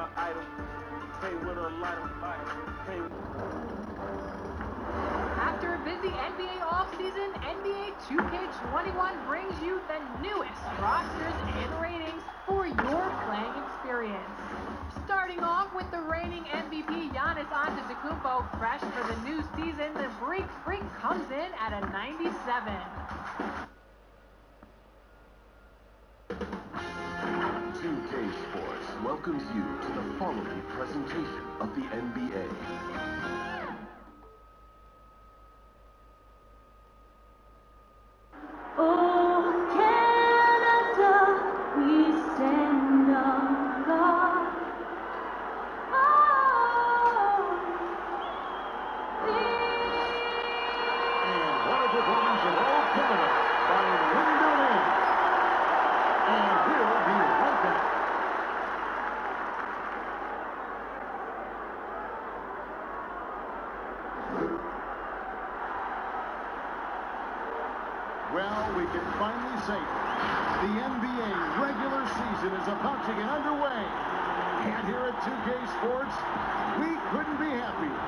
my idol. Stay with a lighter. After a busy NBA offseason, NBA2K21 brings you the newest rosters and ratings for your playing experience. Starting off with the reigning MVP Giannis Antetokounmpo, fresh for the new season, the Greek Freak comes in at a 97. 2K Sports welcomes you to the following presentation of the NBA. Oh, Canada, we stand on guard. Oh, And what a performance of all Canada by Lyndon. And we'll be right back. Well, we can finally say it. The NBA regular season is about to get underway. And here at 2K Sports, we couldn't be happier.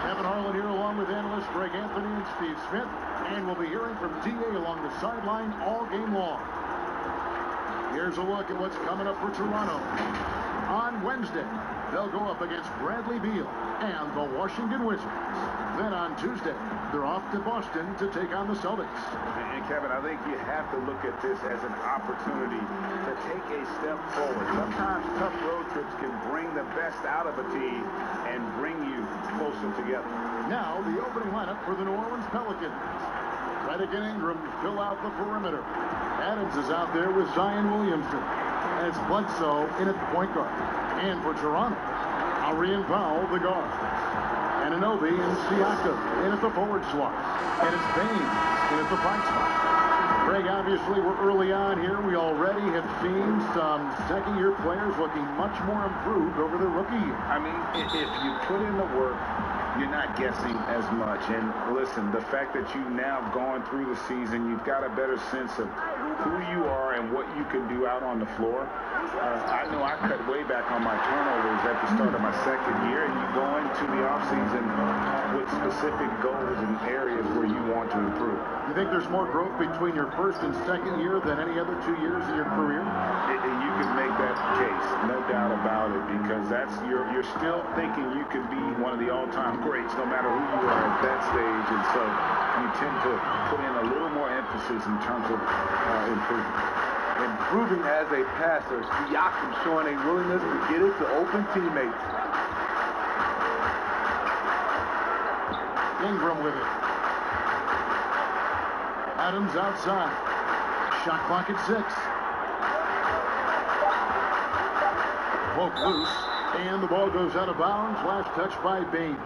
Kevin Harlan here along with analysts Greg Anthony and Steve Smith. And we'll be hearing from DA along the sideline all game long. Here's a look at what's coming up for Toronto. On Wednesday, they'll go up against Bradley Beal and the Washington Wizards. Then on Tuesday, they're off to Boston to take on the Celtics. And Kevin, I think you have to look at this as an opportunity to take a step forward. Sometimes tough road trips can bring the best out of a team and bring you closer together. Now, the opening lineup for the New Orleans Pelicans. Redick and Ingram fill out the perimeter. Adams is out there with Zion Williamson. And it's Bledsoe in at the point guard. And for Toronto, Arian Powell, the guard. Anunoby and Siakam in at the forward slot. And it's Baines in at the 5 spot. Greg, obviously, we're early on here. We already have seen some second-year players looking much more improved over their rookie year. I mean, if you put in the work, you're not guessing as much. And listen, the fact that you've now gone through the season, you've got a better sense of who you are and what you can do out on the floor. I know I cut way back on my turnovers at the start of my second year, and you go into the offseason with specific goals and areas where you want to improve. You think there's more growth between your first and second year than any other 2 years in your career? You can make that case, no doubt about it, because you're still thinking you could be one of the all-time greats no matter who you are at that stage, and so you tend to put in a little more emphasis in terms of improvement. Improving as a passer, Siakam showing a willingness to get it to open teammates. Ingram with it. Adams outside. Shot clock at 6. Poke loose, and the ball goes out of bounds. Last touch by Baines.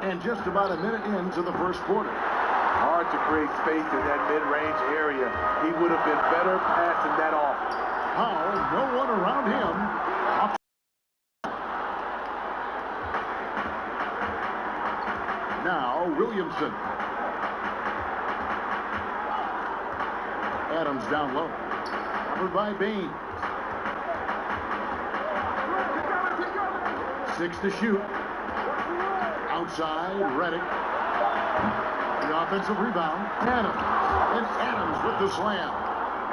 And just about a minute into the first quarter. Hard to create space in that mid-range area. He would have been better passing that off. Powell, no one around him. Now, Williamson. Adams down low. Covered by Baines. 6 to shoot. Outside, Redick. The offensive rebound. Adams. And Adams with the slam.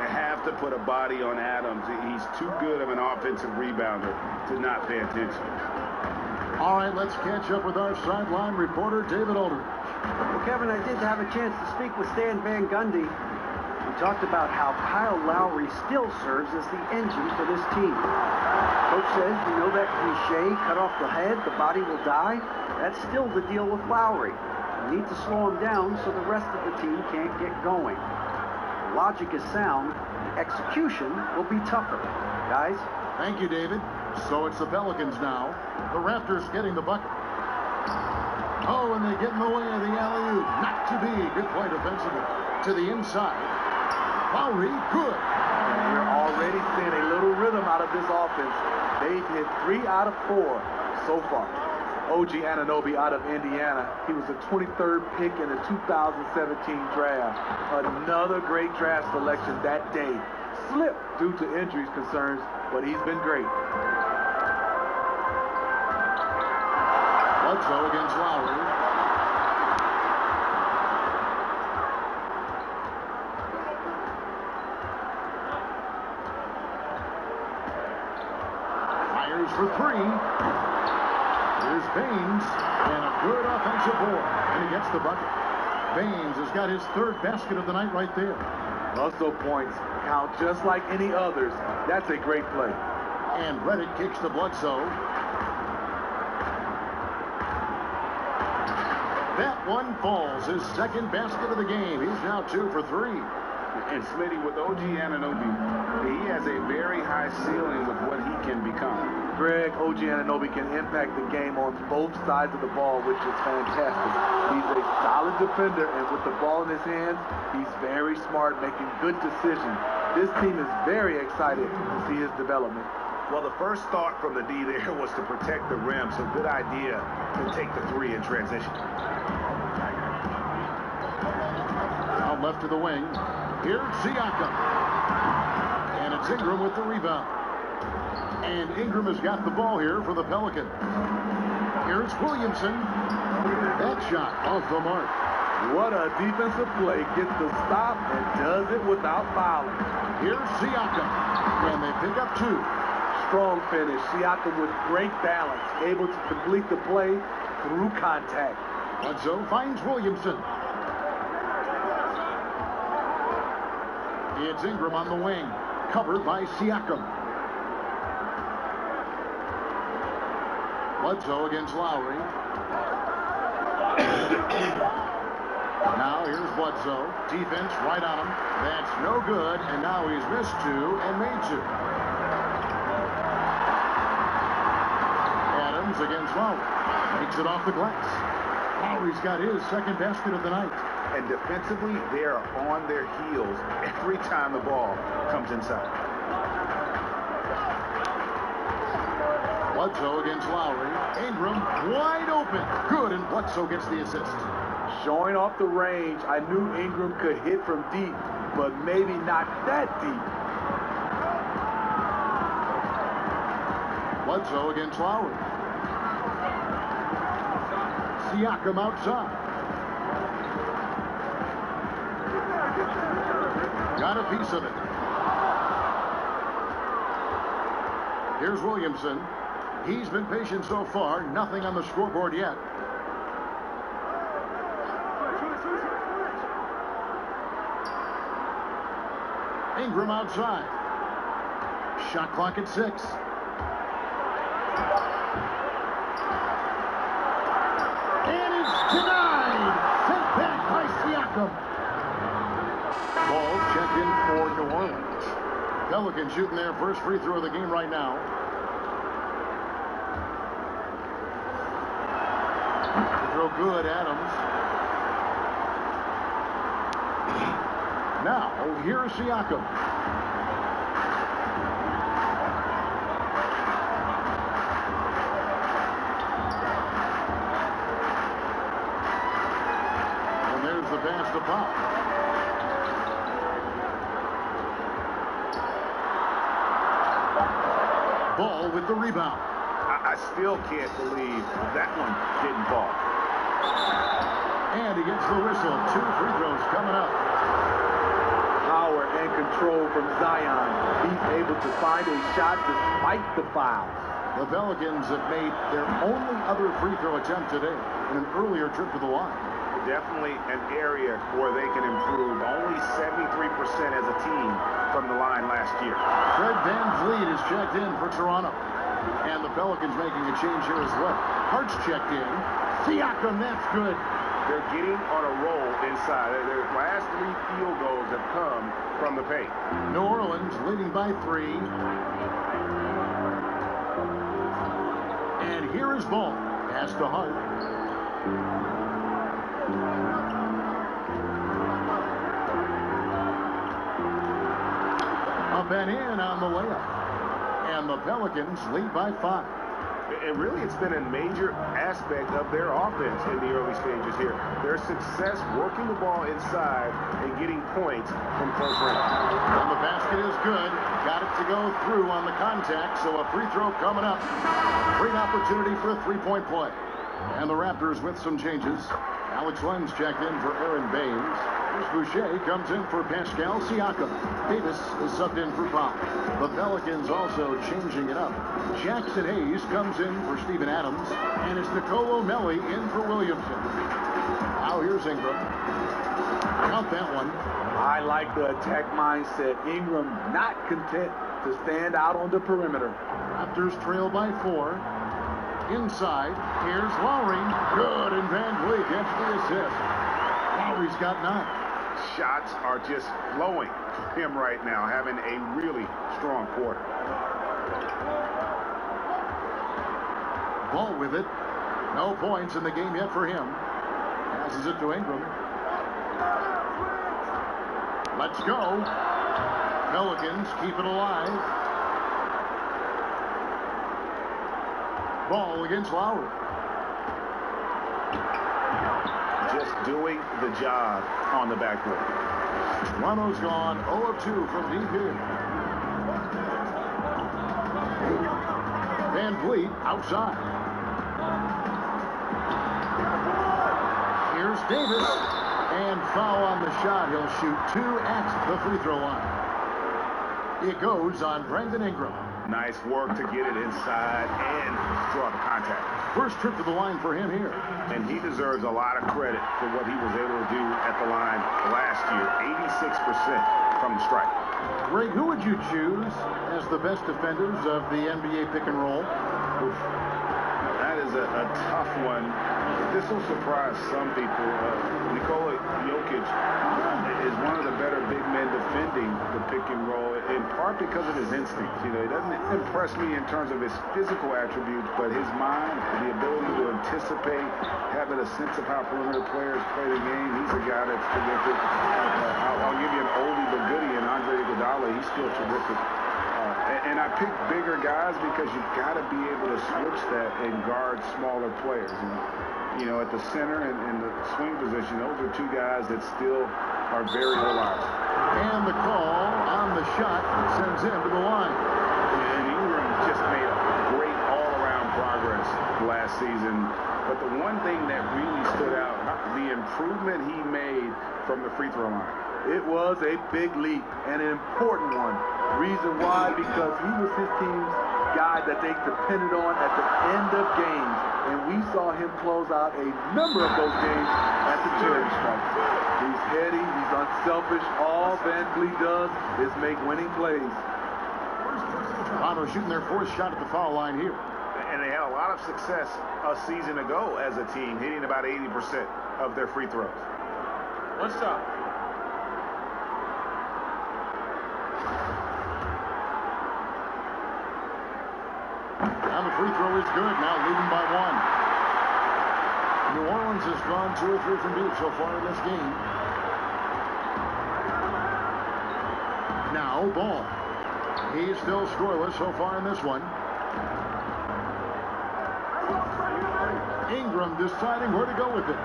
They have to put a body on Adams. He's too good of an offensive rebounder to not pay attention. All right, let's catch up with our sideline reporter, David Aldridge. Well, Kevin, I did have a chance to speak with Stan Van Gundy. We talked about how Kyle Lowry still serves as the engine for this team. Coach says, you know that cliche, cut off the head, the body will die? That's still the deal with Lowry. You need to slow him down so the rest of the team can't get going. The logic is sound. The execution will be tougher. Guys? Thank you, David. So it's the Pelicans now. The Raptors getting the bucket. Oh, and they get in the way of the alley-oop. Not to be. Good play defensively. To the inside. Lowry, good. And we're already seeing a little rhythm out of this offense. They've hit 3 out of 4 so far. OG Anunoby out of Indiana. He was the 23rd pick in the 2017 draft. Another great draft selection that day. Slipped due to injuries concerns, but he's been great. Bledsoe against Lowry. Fires for three. Here's Baines, and a good offensive board, and he gets the bucket. Baines has got his third basket of the night right there. Hustle points count just like any others. That's a great play. And Reddick kicks to Bledsoe. That one falls, his second basket of the game. He's now 2 for 3. And Smitty, with OG Anunoby, he has a very high ceiling with what he can become. Greg, OG Anunoby can impact the game on both sides of the ball, which is fantastic. He's a solid defender, and with the ball in his hands, he's very smart, making good decisions. This team is very excited to see his development. Well, the first thought from the D there was to protect the rim, so good idea to take the three in transition. Out left to the wing. Here's Siakam. And it's Ingram with the rebound. And Ingram has got the ball here for the Pelicans. Here's Williamson. That shot off the mark. What a defensive play. Gets the stop and does it without fouling. Here's Siakam. And they pick up 2. Strong finish. Siakam with great balance. Able to complete the play through contact. Bledsoe finds Williamson. It's Ingram on the wing. Covered by Siakam. Bledsoe against Lowry. Now here's Bledsoe. Defense right on him. That's no good. And now he's missed 2 and made 2. Adams against Lowry. Makes it off the glass. Lowry's got his second basket of the night. And defensively, they are on their heels every time the ball comes inside. Bledsoe against Lowry. Ingram wide open. Good, and Bledsoe gets the assist. Showing off the range, I knew Ingram could hit from deep, but maybe not that deep. Bledsoe against Lowry. Siakam outside. Got a piece of it. Here's Williamson. He's been patient so far. Nothing on the scoreboard yet. Ingram outside. Shot clock at 6. And it's denied. Sent back by Siakam. Ball checked in for New Orleans. Pelicans shooting their first free throw of the game right now. Throw good, Adams. Now, here's Siakam. And there's the pass to Pop. Ball with the rebound. I still can't believe that one didn't fall. And he gets the whistle. 2 free throws coming up. Power and control from Zion. He's able to find a shot despite the foul. The Pelicans have made their only other free throw attempt today in an earlier trip to the line. Definitely an area where they can improve. Only 73% as a team from the line last year. Fred VanVleet is checked in for Toronto. And the Pelicans making a change here as well. Hart's checked in. Siakam, that's good. They're getting on a roll inside. Their last 3 field goals have come from the paint. New Orleans leading by 3. And here is Ball. Pass to Hart. Up and in on the layup. And the Pelicans lead by 5. And really, it's been a major aspect of their offense in the early stages here. Their success working the ball inside and getting points from close range. And the basket is good. Got it to go through on the contact, so a free throw coming up. Great opportunity for a three-point play. And the Raptors with some changes. Alex Lenz checked in for Aaron Baines. Chris Boucher comes in for Pascal Siakam. Davis is subbed in for Pop. The Pelicans also changing it up. Jackson Hayes comes in for Steven Adams. And it's Nicolo Melli in for Williamson. Now here's Ingram. Count that one. I like the attack mindset. Ingram not content to stand out on the perimeter. Raptors trail by 4. Inside, here's Lowry. Good, and Van Vliet gets the assist. Lowry's got 9. Shots are just flowing him right now, having a really strong quarter. Ball with it. No points in the game yet for him. Passes it to Ingram. Let's go. Pelicans keep it alive. Ball against Lowry. Just doing the job on the backboard. Toronto's gone 0 of 2 from deep here. Van Vliet outside. Here's Davis. And foul on the shot. He'll shoot 2 at the free throw line. It goes on Brandon Ingram. Nice work to get it inside and draw the contact. First trip to the line for him here. And he deserves a lot of credit for what he was able to do at the line last year. 86% from the stripe. Greg, who would you choose as the best defenders of the NBA pick and roll? Oof. That is a tough one. This will surprise some people. Nikola Jokic is one of the better big men defending the pick and roll, in part because of his instincts. You know, he doesn't impress me in terms of his physical attributes, but his mind, the ability to anticipate, having a sense of how perimeter players play the game. He's a guy that's terrific. I'll give you an oldie but goodie in Andre Iguodala. He's still terrific. And I pick bigger guys because you've got to be able to switch that and guard smaller players. And, you know, at the center and the swing position, those are 2 guys that still are very reliable. And the call on the shot sends him to the line. And Ingram just made a great all-around progress last season. But the one thing that really stood out, the improvement he made from the free throw line. It was a big leap and an important one. Reason why? Because he was his team's guy that they depended on at the end of games. And we saw him close out a number of those games at the charity stripe. He's heady, he's unselfish. All Van Vliet does is make winning plays. Toronto shooting their 4th shot at the foul line here. And they had a lot of success a season ago as a team, hitting about 80% of their free throws. One shot. Now the free throw is good. Now leading by 1. New Orleans has gone 2 or 3 from deep so far in this game. Now Ball. He's still scoreless so far in this one. Ingram deciding where to go with it.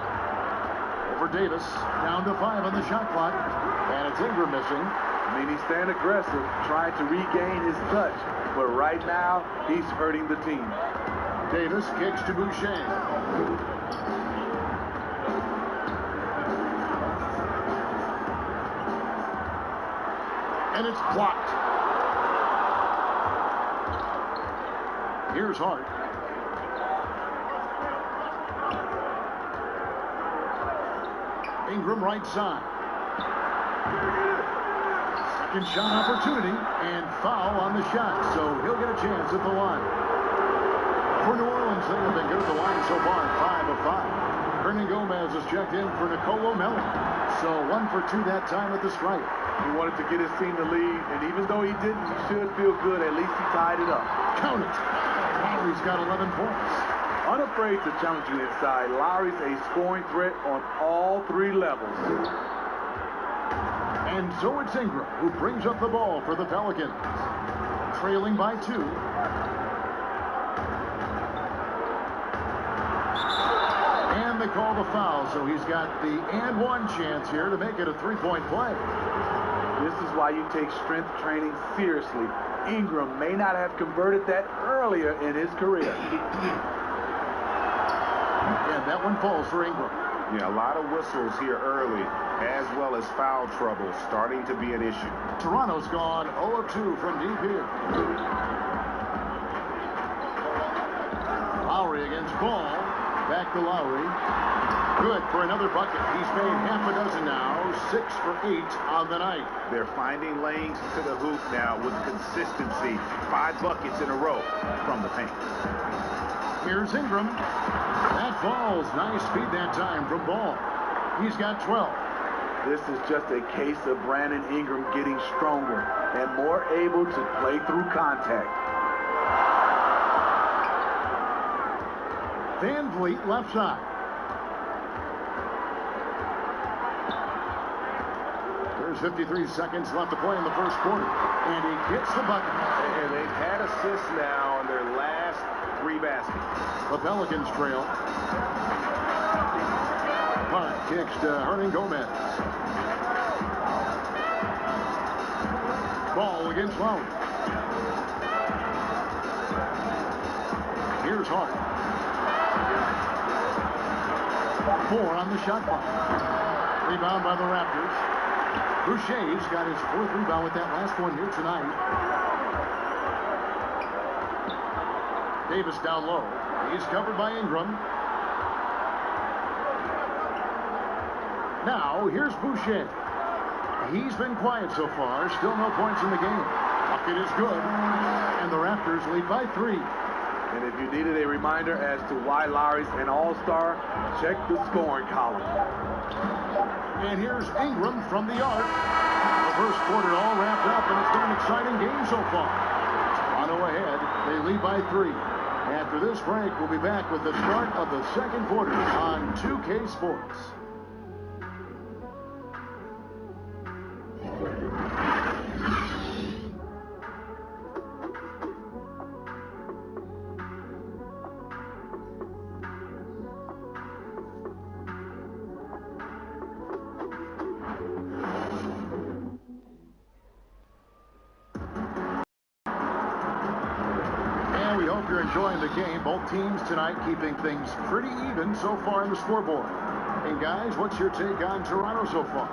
Over Davis. Down to 5 on the shot clock. And it's Ingram missing. I mean, he's staying aggressive, trying to regain his touch. But right now, he's hurting the team. Davis kicks to Boucher. And it's blocked. Here's Hart. Ingram right side. Second shot opportunity and foul on the shot, so he'll get a chance at the line. For New Orleans, they have been good at the line so far, 5 of 5. Hernan Gomez is checked in for Nicolo Melli, so 1 for 2 that time at the stripe. He wanted to get his team the lead, and even though he didn't, he should feel good. At least he tied it up. Count it. Lowry's got 11 points. Unafraid to challenge you inside, Lowry's a scoring threat on all 3 levels. And so it's Ingram who brings up the ball for the Pelicans. Trailing by 2. to call the foul, so he's got the and one chance here to make it a three-point play. This is why you take strength training seriously. Ingram may not have converted that earlier in his career. And that one falls for Ingram. Yeah, a lot of whistles here early, as well as foul trouble starting to be an issue. Toronto's gone 0 of 2 from deep here. Lowry against Ball. Back to Lowry. Good for another bucket. He's made half a dozen now. 6 for 8 on the night. They're finding lanes to the hoop now with consistency. 5 buckets in a row from the paint. Here's Ingram. That falls. Nice speed that time from Ball. He's got 12. This is just a case of Brandon Ingram getting stronger and more able to play through contact. Van Vliet left side. There's 53 seconds left to play in the first quarter. And he gets the bucket. And they've had assists now on their last 3 baskets. The Pelicans trail. Punt kicks to Hernan Gomez. Ball against Lowry. Here's Hart. 4 on the shot clock. Rebound by the Raptors. Boucher's got his 4th rebound with that last one here tonight. Davis down low. He's covered by Ingram. Now, here's Boucher. He's been quiet so far. Still no points in the game. Bucket is good. And the Raptors lead by 3. And if you needed a reminder as to why Lowry's an all-star, check the scoring column. And here's Ingram from the arc. The first quarter all wrapped up, and it's been an exciting game so far. Toronto ahead. They lead by 3. After this break, we'll be back with the start of the second quarter on 2K Sports. You're enjoying the game. Both teams tonight keeping things pretty even so far in the scoreboard. And guys, what's your take on Toronto so far?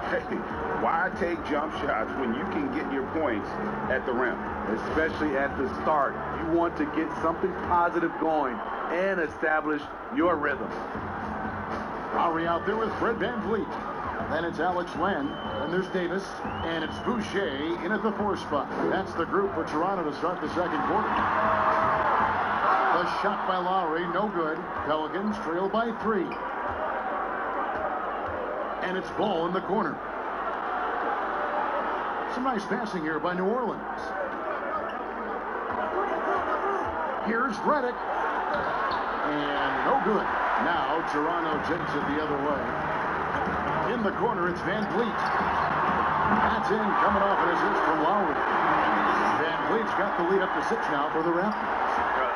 Hey, why take jump shots when you can get your points at the rim? Especially at the start. You want to get something positive going and establish your rhythm. Lowry out there with Fred VanVleet. Then it's Alex Len. Then there's Davis. And it's Boucher in at the 4 spot. That's the group for Toronto to start the second quarter. The shot by Lowry, no good. Pelicans trail by 3. And it's Ball in the corner. Some nice passing here by New Orleans. Here's Redick. And no good. Now Toronto takes it the other way. In the corner, it's VanVleet. That's in, coming off an assist from Lowry. VanVleet's got the lead up to 6 now for the Raptors.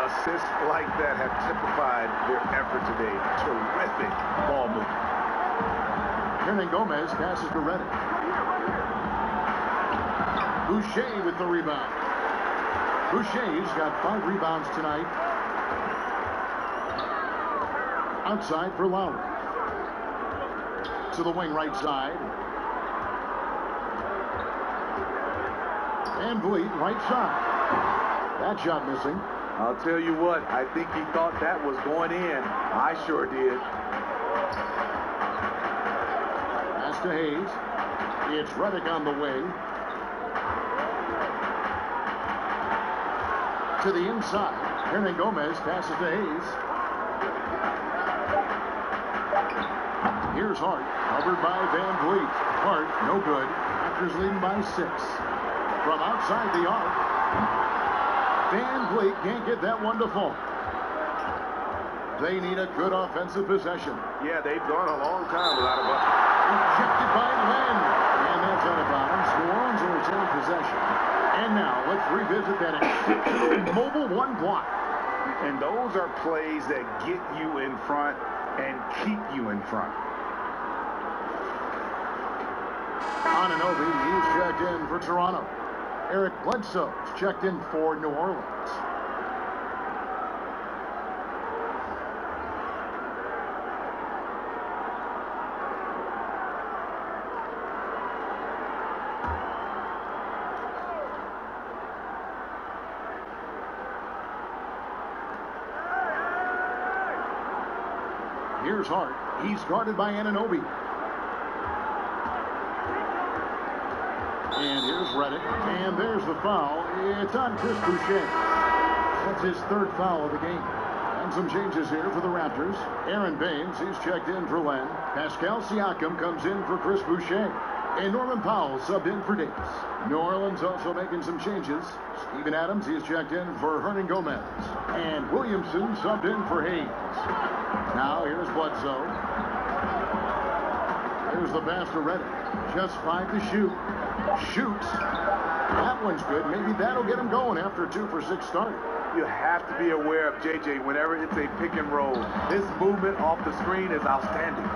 Assists like that have typified their effort today. Terrific ball movement. Hernan Gomez passes to Redick. Boucher with the rebound. Boucher's got 5 rebounds tonight. Outside for Lowry. To the wing right side. VanVleet right side. That shot missing. I'll tell you what, I think he thought that was going in. I sure did. Pass to Hayes. It's Redick on the wing. To the inside. Hernan Gomez passes to Hayes. Here's Hart, covered by VanVleet. Hart, no good. Raptors leading by 6. From outside the arc, VanVleet can't get that one to fall. They need a good offensive possession. Yeah, they've gone a long time without a bucket. Rejected by Len. And that's out of bounds. New Orleans will retain possession. And now, let's revisit that exceptional mobile 1 block. And those are plays that get you in front and keep you in front. Anunoby, he's checked in for Toronto. Eric Bledsoe is checked in for New Orleans. Here's Hart. He's guarded by Anunoby. And here's Reddick. And there's the foul. It's on Chris Boucher. That's his third foul of the game. And some changes here for the Raptors. Aaron Baines, he's checked in for Len. Pascal Siakam comes in for Chris Boucher. And Norman Powell subbed in for Davis. New Orleans also making some changes. Steven Adams, he's checked in for Hernan Gomez. And Williamson subbed in for Hayes. Now here's Bledsoe. There's the pass to Reddick. Just 5 to shoot. Shoots. That one's good. Maybe that'll get him going after a 2 for 6 start. You have to be aware of JJ whenever it's a pick and roll. His movement off the screen is outstanding.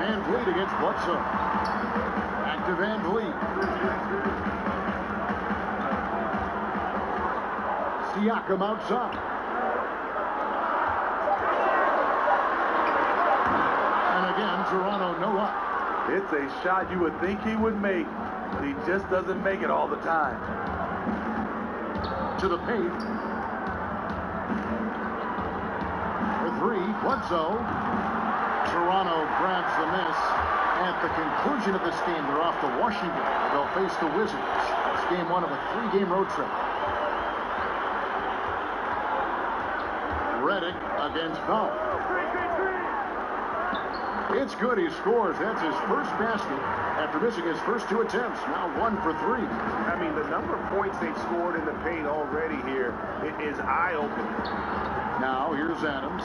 Van Vliet against Bledsoe. Back to Van Vliet. Siakam outside. And again, Toronto no up. It's a shot you would think he would make, but he just doesn't make it all the time. To the paint. For 3, Bledsoe. Toronto grabs the miss. At the conclusion of this game, they're off to Washington. They'll face the Wizards. It's game 1 of a 3-game road trip. Reddick against Powell. It's good. He scores. That's his first basket after missing his first 2 attempts. Now 1 for 3. I mean, the number of points they've scored in the paint already here is eye-opening. Now here's Adams.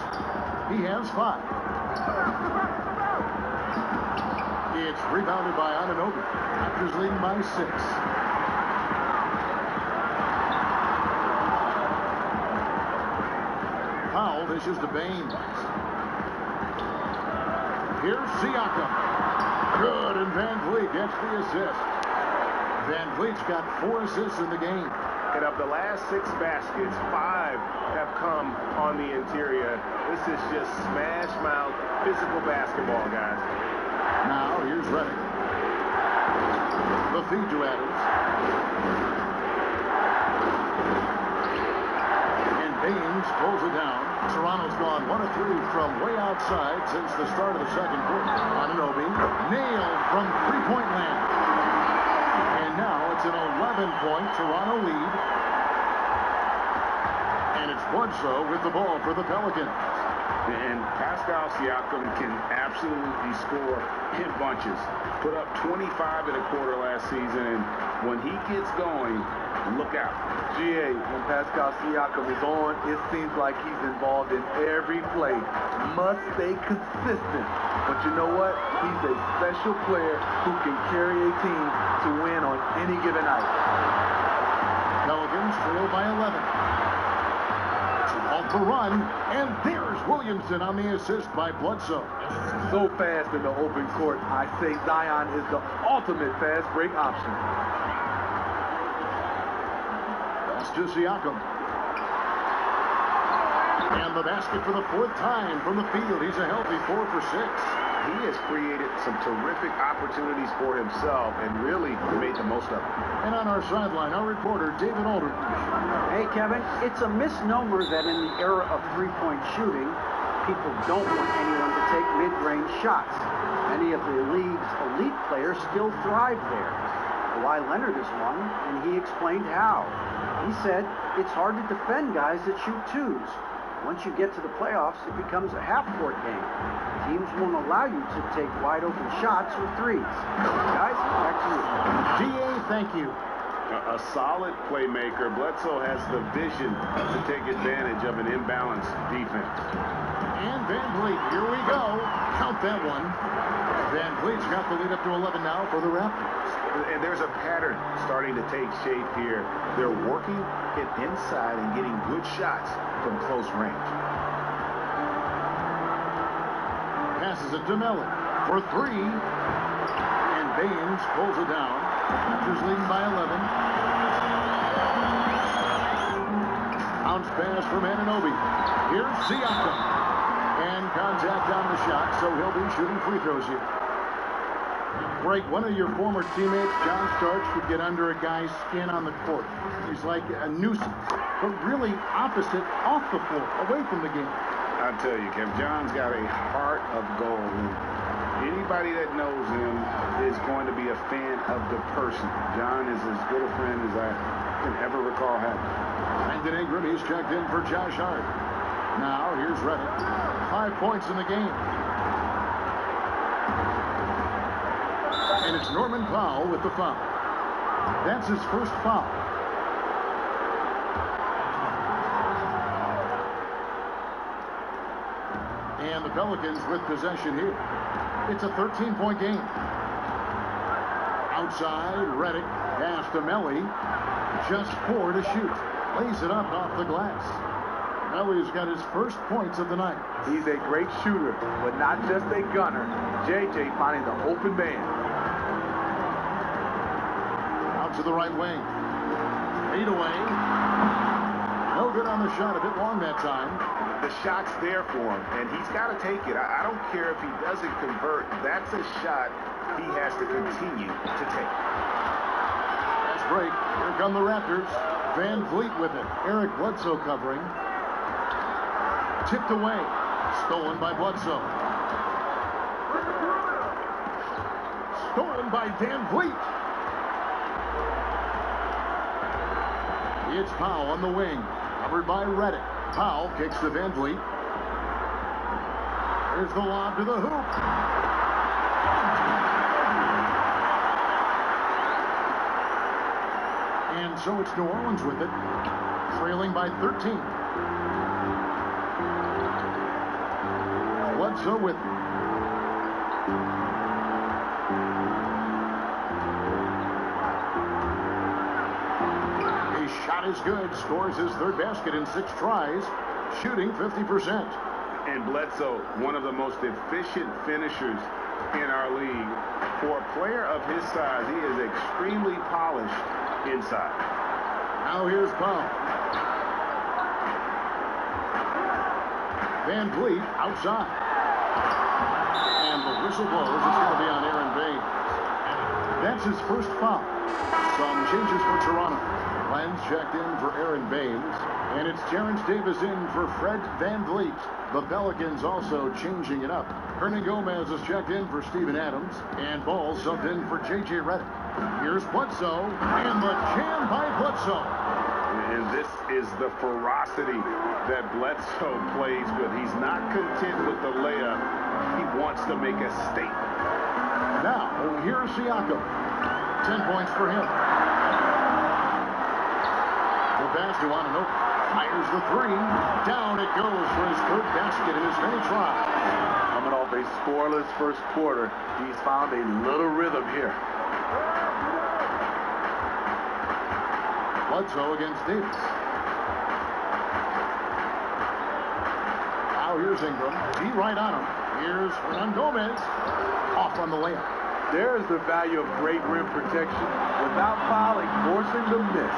He has 5. It's rebounded by Anunoby. Raptors leading by 6. Powell dishes to Baines. Here's Siakam. Good, and Van Vliet gets the assist. Van Vliet's got 4 assists in the game. And of the last 6 baskets, 5 have come on the interior. This is just smash mouth, physical basketball, guys. Now, here's Reddick. The feed to Adams. And Baines pulls it down. Toronto's gone 1 of 3 from way outside since the start of the second quarter. Anunoby nailed from 3-point land. And now it's an 11-point Toronto lead. And it's Bledsoe with the ball for the Pelicans. And Pascal Siakam can absolutely score in bunches. Put up 25 in a quarter last season, and when he gets going, look out. GA, when Pascal Siakam is on, it seems like he's involved in every play. Must stay consistent. But you know what? He's a special player who can carry a team to win on any given night. Pelicans trail by 11. Off the run, and there's Williamson on the assist by Bledsoe. So fast in the open court, I say Zion is the ultimate fast break option. Pass to Siakam. And the basket for the 4th time from the field. He's a healthy 4 for 6. He has created some terrific opportunities for himself and really made the most of it. And on our sideline, our reporter, David Aldridge. Hey, Kevin, it's a misnomer that in the era of 3-point shooting, people don't want anyone to take mid-range shots. Many of the league's elite players still thrive there. Kawhi Leonard is one, and he explained how. He said, it's hard to defend guys that shoot 2s. Once you get to the playoffs, it becomes a half-court game. Teams won't allow you to take wide-open shots or 3s. Guys, back to you. DA, thank you. A solid playmaker. Bledsoe has the vision to take advantage of an imbalanced defense. And Van Vliet, here we go. Count that one. Van Vliet's got the lead up to 11 now for the Raptors. And there's a pattern starting to take shape here. They're working it inside and getting good shots from close range. Passes it to Melly for three. And Baines pulls it down. Raptors leading by 11. Bounce pass from Anunoby. Here's Siakam. And contact on the shot, so he'll be shooting free throws here. Greg, one of your former teammates, John Starks, would get under a guy's skin on the court. He's like a nuisance, but really opposite off the floor, away from the game. I tell you, Kev, John's got a heart of gold. And anybody that knows him is going to be a fan of the person. John is as good a friend as I can ever recall having. Brandon Ingram, he's checked in for Josh Hart. Now, here's Reddick. 5 points in the game. And it's Norman Powell with the foul. That's his first foul. And the Pelicans with possession here. It's a 13-point game. Outside, Reddick. Pass to Melly. Just 4 to shoot. Lays it up off the glass. Melly's got his first points of the night. He's a great shooter, but not just a gunner. JJ finding the open man. Out to the right wing. 8 away. No good on the shot. A bit long that time. The shot's there for him, and he's got to take it. I don't care if he doesn't convert. That's a shot he has to continue to take. Fast break. Here come the Raptors. Van Vliet with it. Eric Bledsoe covering. Tipped away. Stolen by Bledsoe. Stolen by Van Vliet. It's Powell on the wing. Covered by Reddick. Powell kicks to Van Vliet. Here's the lob to the hoop. And so it's New Orleans with it. Trailing by 13. Bledsoe with it. Shot is good. Scores his third basket in 6 tries. Shooting 50%. And Bledsoe, one of the most efficient finishers in our league. For a player of his size, he is extremely polished inside. Now here's Powell. Van Vliet outside. And the whistle blows. It's going to be on Aaron Baines. That's his first foul. Some changes for Toronto. Lenz checked in for Aaron Baines. And it's Terrence Davis in for Fred Van Vliet. The Pelicans also changing it up. Hernan Gomez is checked in for Steven Adams. And Ball subbed in for J.J. Redick. Here's Bledsoe. And the jam by Bledsoe. And this is the ferocity that Bledsoe plays with. He's not content with the layup. He wants to make a statement. Now, here's Siakam. 10 points for him. The pass to Anunoby. Fires the 3. Down it goes for his third basket in his many tries. Coming off a scoreless first quarter, he's found a little rhythm here. Bledsoe against Davis. Now here's Ingram. He right on him. Here's Hernan Gomez. Off on the layup. There's the value of great rim protection without fouling, forcing the miss.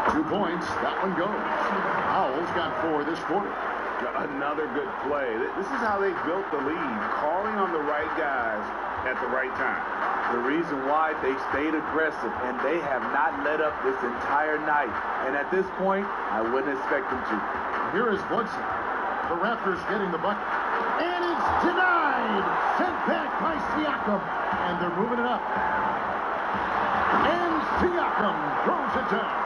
2 points. That one goes. Powell's got 4 this quarter. Another good play. This is how they built the lead, calling on the right guys at the right time. The reason why they stayed aggressive, and they have not let up this entire night. And at this point, I wouldn't expect them to. Here is Bledsoe. The Raptors getting the bucket. And it's denied. Sent back by Siakam. And they're moving it up. And Siakam throws it down.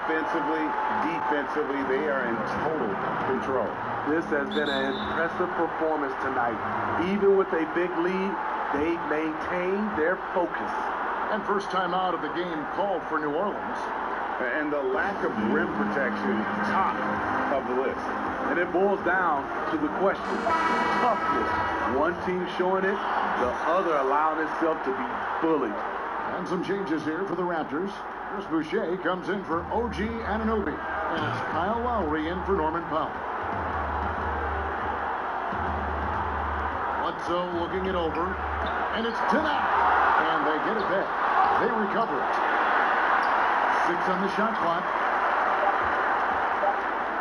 Offensively, defensively, they are in total control. This has been an impressive performance tonight. Even with a big lead, they maintained their focus. And first time out of the game called for New Orleans. And the lack of rim protection, top of the list. And it boils down to the question, toughness. One team showing it, the other allowing itself to be bullied. And some changes here for the Raptors. Chris Boucher comes in for OG Anunoby. And it's Kyle Lowry in for Norman Powell. Bledsoe looking it over. And it's denied. And they get it back. They recover it. 6 on the shot clock.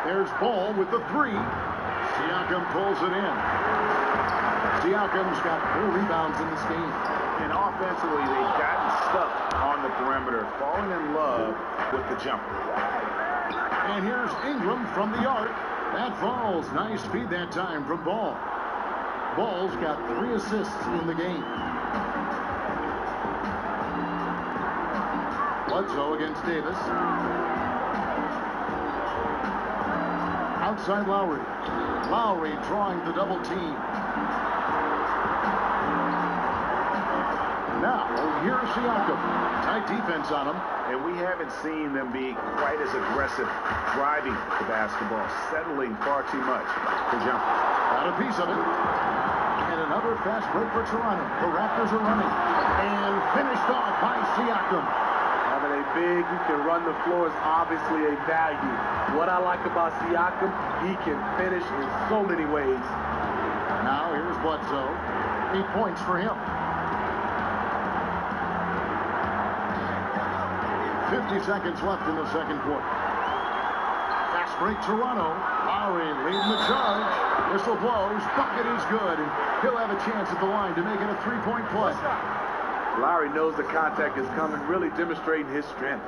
There's Ball with the 3. Siakam pulls it in. Siakam's got 4 rebounds in this game. And offensively, they've gotten stuck on the perimeter, falling in love with the jumper. And here's Ingram from the arc. That falls. Nice feed that time from Ball. Ball's got 3 assists in the game. Bledsoe against Davis. Outside Lowry. Lowry drawing the double team. Now, here's Siakam. Tight defense on him. And we haven't seen them be quite as aggressive driving the basketball, settling far too much for jumpers. Got a piece of it. And another fast break for Toronto. The Raptors are running. And finished off by Siakam. Having a big who can run the floor is obviously a value. What I like about Siakam, he can finish in so many ways. Now here's Bledsoe. 8 points for him. 50 seconds left in the second quarter. Fast break Toronto. Lowry leading the charge. Whistle blows. Bucket is good. And he'll have a chance at the line to make it a 3-point play. Lowry knows the contact is coming, really demonstrating his strength.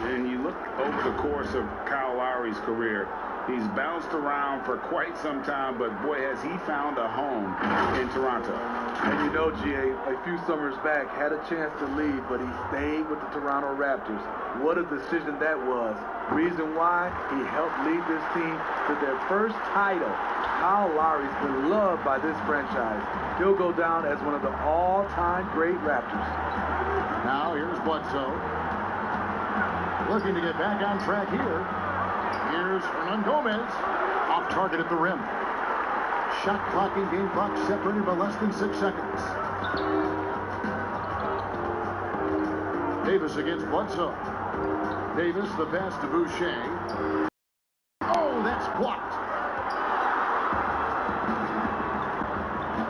And you look over the course of Kyle Lowry's career, he's bounced around for quite some time, but boy, has he found a home in Toronto. And you know, GA, a few summers back, had a chance to leave, but he stayed with the Toronto Raptors. What a decision that was. Reason why? He helped lead this team to their first title. Kyle Lowry's been loved by this franchise. He'll go down as one of the all-time great Raptors. Now here's Bledsoe. Looking to get back on track here. Here's Hernan Gomez. Off target at the rim. Shot clock and game clock separated by less than 6 seconds. Davis against Bledsoe. Davis, the pass to Boucher. Oh, that's blocked.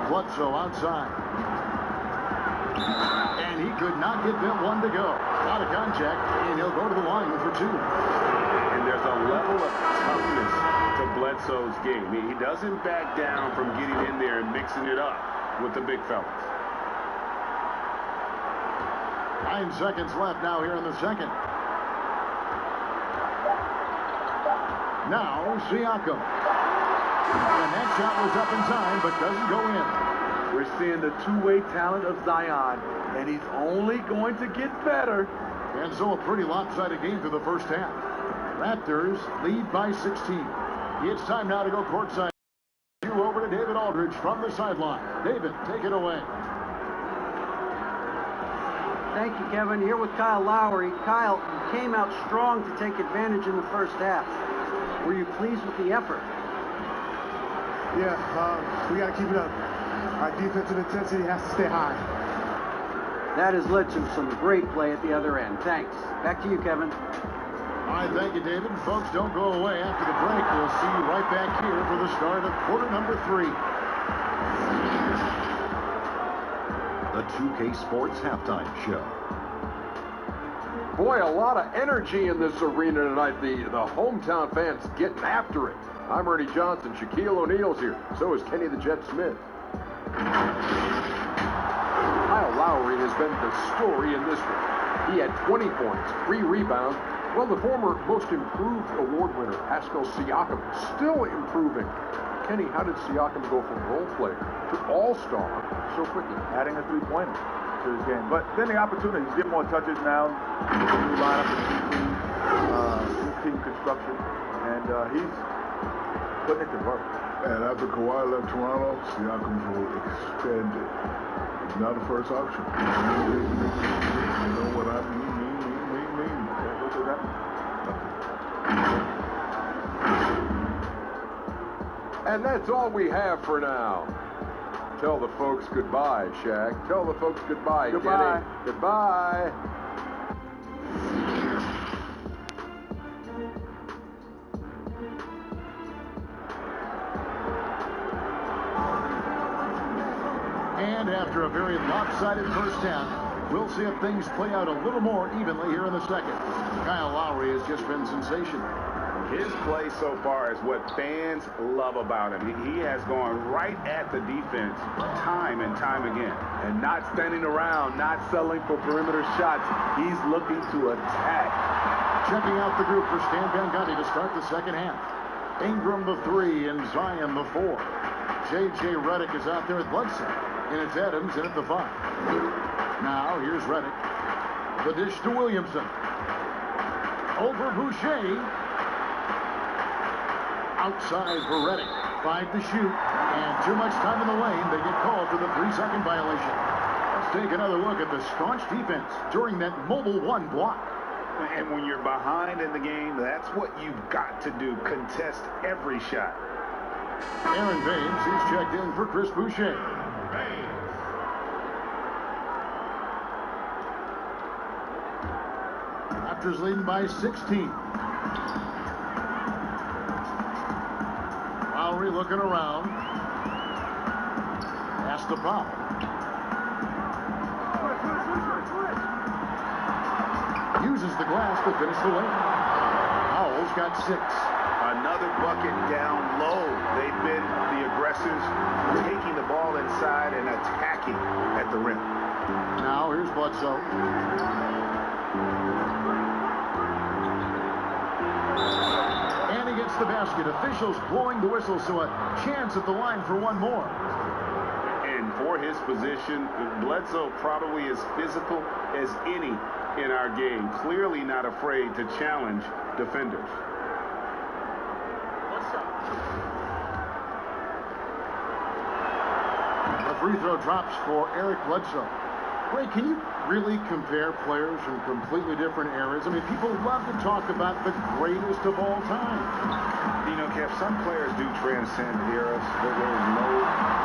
Bledsoe outside. And he could not get that one to go. Out of contact, and he'll go to the line for 2. And there's a level of toughness to Bledsoe's game. He doesn't back down from getting in there and mixing it up with the big fellas. 9 seconds left now here in the second. Now, Siakam. And that shot was up in time, but doesn't go in. We're seeing the two-way talent of Zion, and he's only going to get better. And so a pretty lopsided game through the first half. Raptors lead by 16. It's time now to go courtside. You over to David Aldridge from the sideline. David, take it away. Thank you, Kevin. Here with Kyle Lowry. Kyle came out strong to take advantage in the first half. Were you pleased with the effort? Yeah, we got to keep it up. Our defensive intensity has to stay high. That has led to some great play at the other end. Thanks. Back to you, Kevin. All right, thank you, David. Folks, don't go away. After the break, we'll see you right back here for the start of quarter number 3. The 2K Sports Halftime Show. Boy, a lot of energy in this arena tonight. The hometown fans getting after it. I'm Ernie Johnson. Shaquille O'Neal's here. So is Kenny the Jet Smith. Kyle Lowry has been the story in this one. He had 20 points, 3 rebounds. Well, the former Most Improved Award winner, Pascal Siakam, still improving. Kenny, how did Siakam go from role player to all-star so quickly? Adding a three-pointer to his game. But then the opportunities, get more touches now. With the new lineup and new team construction. And he's putting it to work. And after Kawhi left Toronto, Siakam's role expanded. He's now the first option. You know what I mean? And that's all we have for now. Tell the folks goodbye, Shaq. Tell the folks goodbye, Goodbye. Kenny. Goodbye. And after a very lopsided first half, we'll see if things play out a little more evenly here in the second. Kyle Lowry has just been sensational. His play so far is what fans love about him. He has gone right at the defense time and time again. And not standing around, not settling for perimeter shots. He's looking to attack. Checking out the group for Stan Van Gundy to start the second half. Ingram the 3 and Zion the 4. J.J. Redick is out there at Bledsoe. And it's Adams in at the 5. Now here's Redick. The dish to Williamson. Over Boucher. Outside for Redick. 5 to shoot. And too much time in the lane. They get called for the 3-second violation. Let's take another look at the staunch defense during that mobile 1 block. And when you're behind in the game, that's what you've got to do. Contest every shot. Aaron Baines, he's checked in for Chris Boucher. Raptors leading by 16. Lowry looking around. Pass to Powell. Uses the glass to finish the lane. Powell's got 6. Another bucket down low. They've been the aggressors, taking the ball inside and attacking at the rim. Now here's Bledsoe. And he gets the basket. Officials blowing the whistle, so a chance at the line for one more. And for his position, Bledsoe probably as physical as any in our game. Clearly not afraid to challenge defenders. The free throw drops for Eric Bledsoe. Ray, can you really compare players from completely different eras? I mean, people love to talk about the greatest of all time. You know, Kev, some players do transcend eras. There's no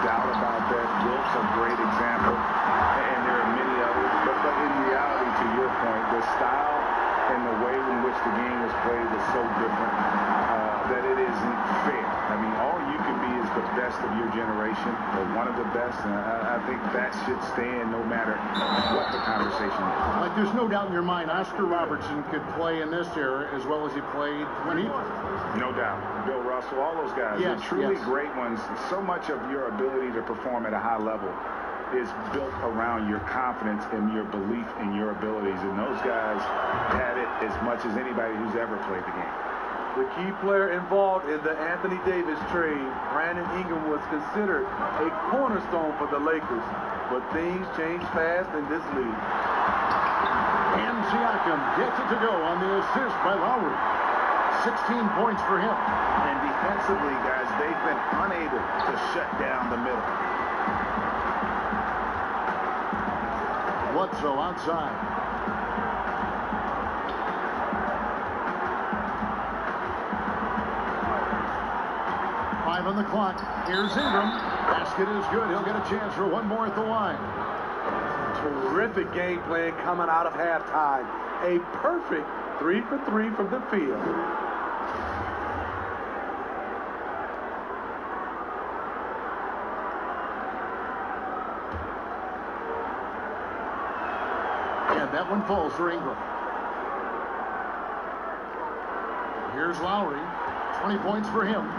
doubt about that. Wilt's a great example, and there are many others. But in reality, to your point, the style and the way in which the game was played was so different that it isn't fair. I mean, all you can be is the best of your generation, or one of the best, and I think that should stand no matter what the conversation is. Like, there's no doubt in your mind Oscar Robertson could play in this era as well as he played when he played. No doubt. Bill Russell, all those guys, yes, they're truly yes. great ones. So much of your ability to perform at a high level is built around your confidence and your belief in your abilities, and those guys had it as much as anybody who's ever played the game. The key player involved in the Anthony Davis trade, Brandon Ingram, was considered a cornerstone for the Lakers. But things change fast in this league. And Siakam gets it to go on the assist by Lowry. 16 points for him. And defensively, guys, they've been unable to shut down the middle. Bledsoe outside. On the clock. Here's Ingram. Basket is good. He'll get a chance for one more at the line. Terrific game plan coming out of halftime. A perfect 3 for 3 from the field. And that one falls for Ingram. Here's Lowry. 20 points for him.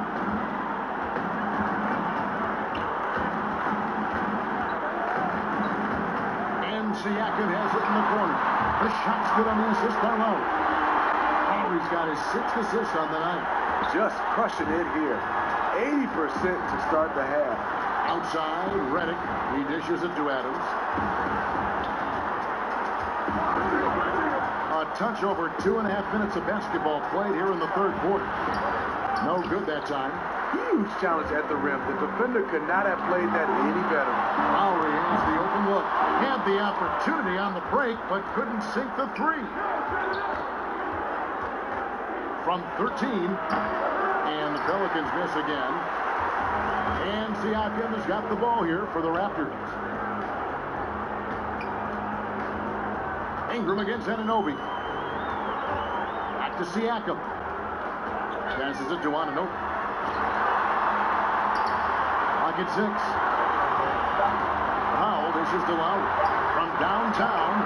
Siakam has it in the corner. The shot's good on the assist by Lowry. Lowry's got his 6th assist on the night. Just crushing it here. 80% to start the half. Outside, Redick. He dishes it to Adams. A touch over 2.5 minutes of basketball played here in the third quarter. No good that time. Huge challenge at the rim. The defender could not have played that any better. Lowry has the open look. Had the opportunity on the break, but couldn't sink the 3. From 13, and the Pelicans miss again. And Siakam has got the ball here for the Raptors. Ingram against Anunoby. Back to Siakam. Passes it to Anunoby. Clock at 6. Foul. This is Lowry. From downtown.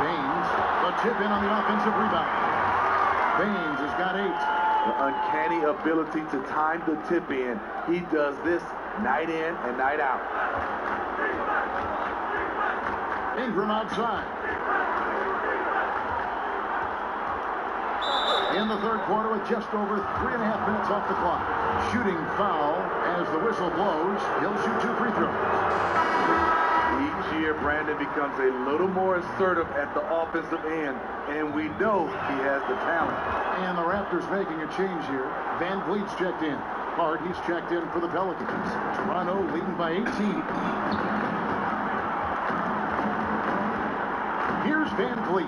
Baines. The tip in on the offensive rebound. Baines has got 8. The uncanny ability to time the tip in. He does this night in and night out. Ingram outside. In the third quarter with just over 3.5 minutes off the clock. Shooting foul as the whistle blows. He'll shoot 2 free throws. Each year, Brandon becomes a little more assertive at the offensive end, and we know he has the talent. And the Raptors making a change here. Van Vliet's checked in. Hart, he's checked in for the Pelicans. Toronto leading by 18. Here's Van Vliet.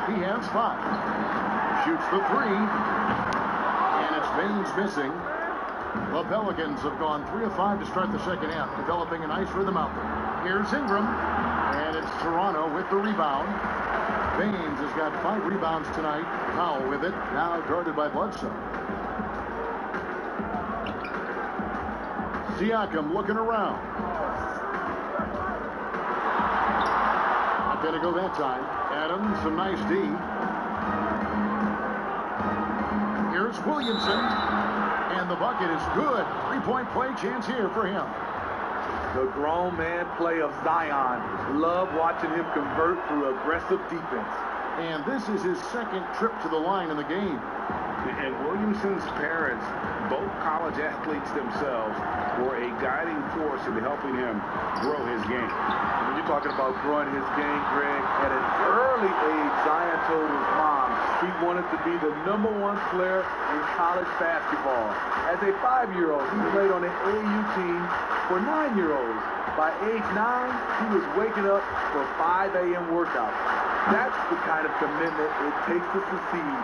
He has 5. Shoots the 3. And it's Baines missing. The Pelicans have gone 3 of 5 to start the second half, developing a nice rhythm out there. Here's Ingram. And it's Toronto with the rebound. Baines has got 5 rebounds tonight. Powell with it. Now guarded by Bledsoe. Siakam looking around. Not going to go that time. Adams, some nice D. Here's Williamson. And the bucket is good. 3-point play chance here for him. The grown man play of Zion. Love watching him convert through aggressive defense. And this is his second trip to the line in the game. And Williamson's parents, both college athletes themselves, were a guiding force in helping him grow his game. When you're talking about growing his game, Greg, at an early age, Zion told his mom he wanted to be the #1 player in college basketball. As a 5-year-old, he played on an AAU team for 9-year-olds. By age 9, he was waking up for 5 a.m. workouts. That's the kind of commitment it takes to succeed,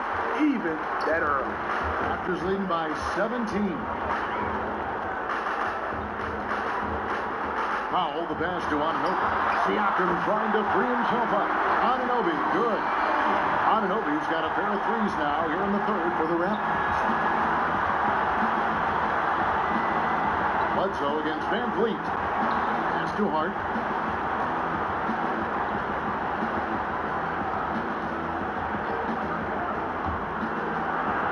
even that early. Raptors leading by 17. Powell, the pass to Anunoby. Siakam trying to free himself up. Anunoby, good. Anunoby's got a pair of 3s now here in the third for the Raptors. Bledsoe against Van Vliet. Pass to Hart.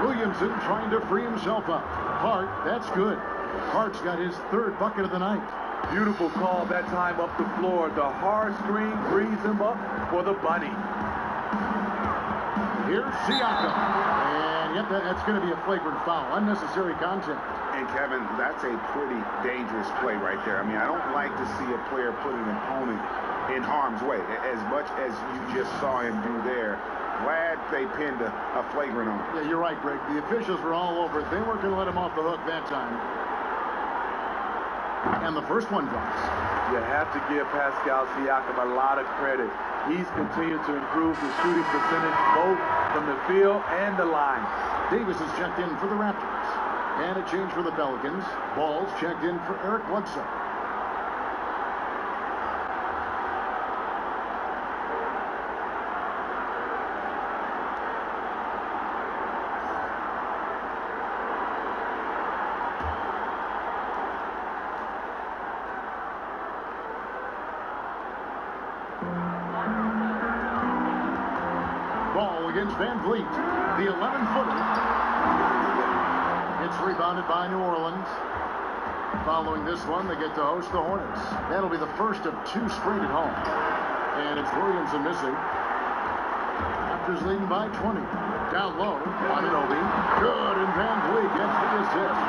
Williamson trying to free himself up. Hart, that's good. Hart's got his 3rd bucket of the night. Beautiful call that time up the floor. The hard screen frees him up for the bunny. Here's Siakam. And yep, that's going to be a flagrant foul. Unnecessary contact. And Kevin, that's a pretty dangerous play right there. I mean, I don't like to see a player put an opponent in harm's way, as much as you just saw him do there. Glad they pinned a flagrant on him. Yeah, you're right, Greg. The officials were all over it. They weren't going to let him off the hook that time. And the first one drops. You have to give Pascal Siakam a lot of credit. He's continued to improve the shooting percentage both from the field and the line. Davis is checked in for the Raptors. And a change for the Pelicans. Ball's checked in for Eric Bledsoe. Against Van Vliet, the 11-footer. It's rebounded by New Orleans. Following this one, they get to host the Hornets. That'll be the first of 2 straight at home. And it's Williamson missing. Raptors leading by 20. Down low, Anunoby. Good, and Van Vliet gets the assist.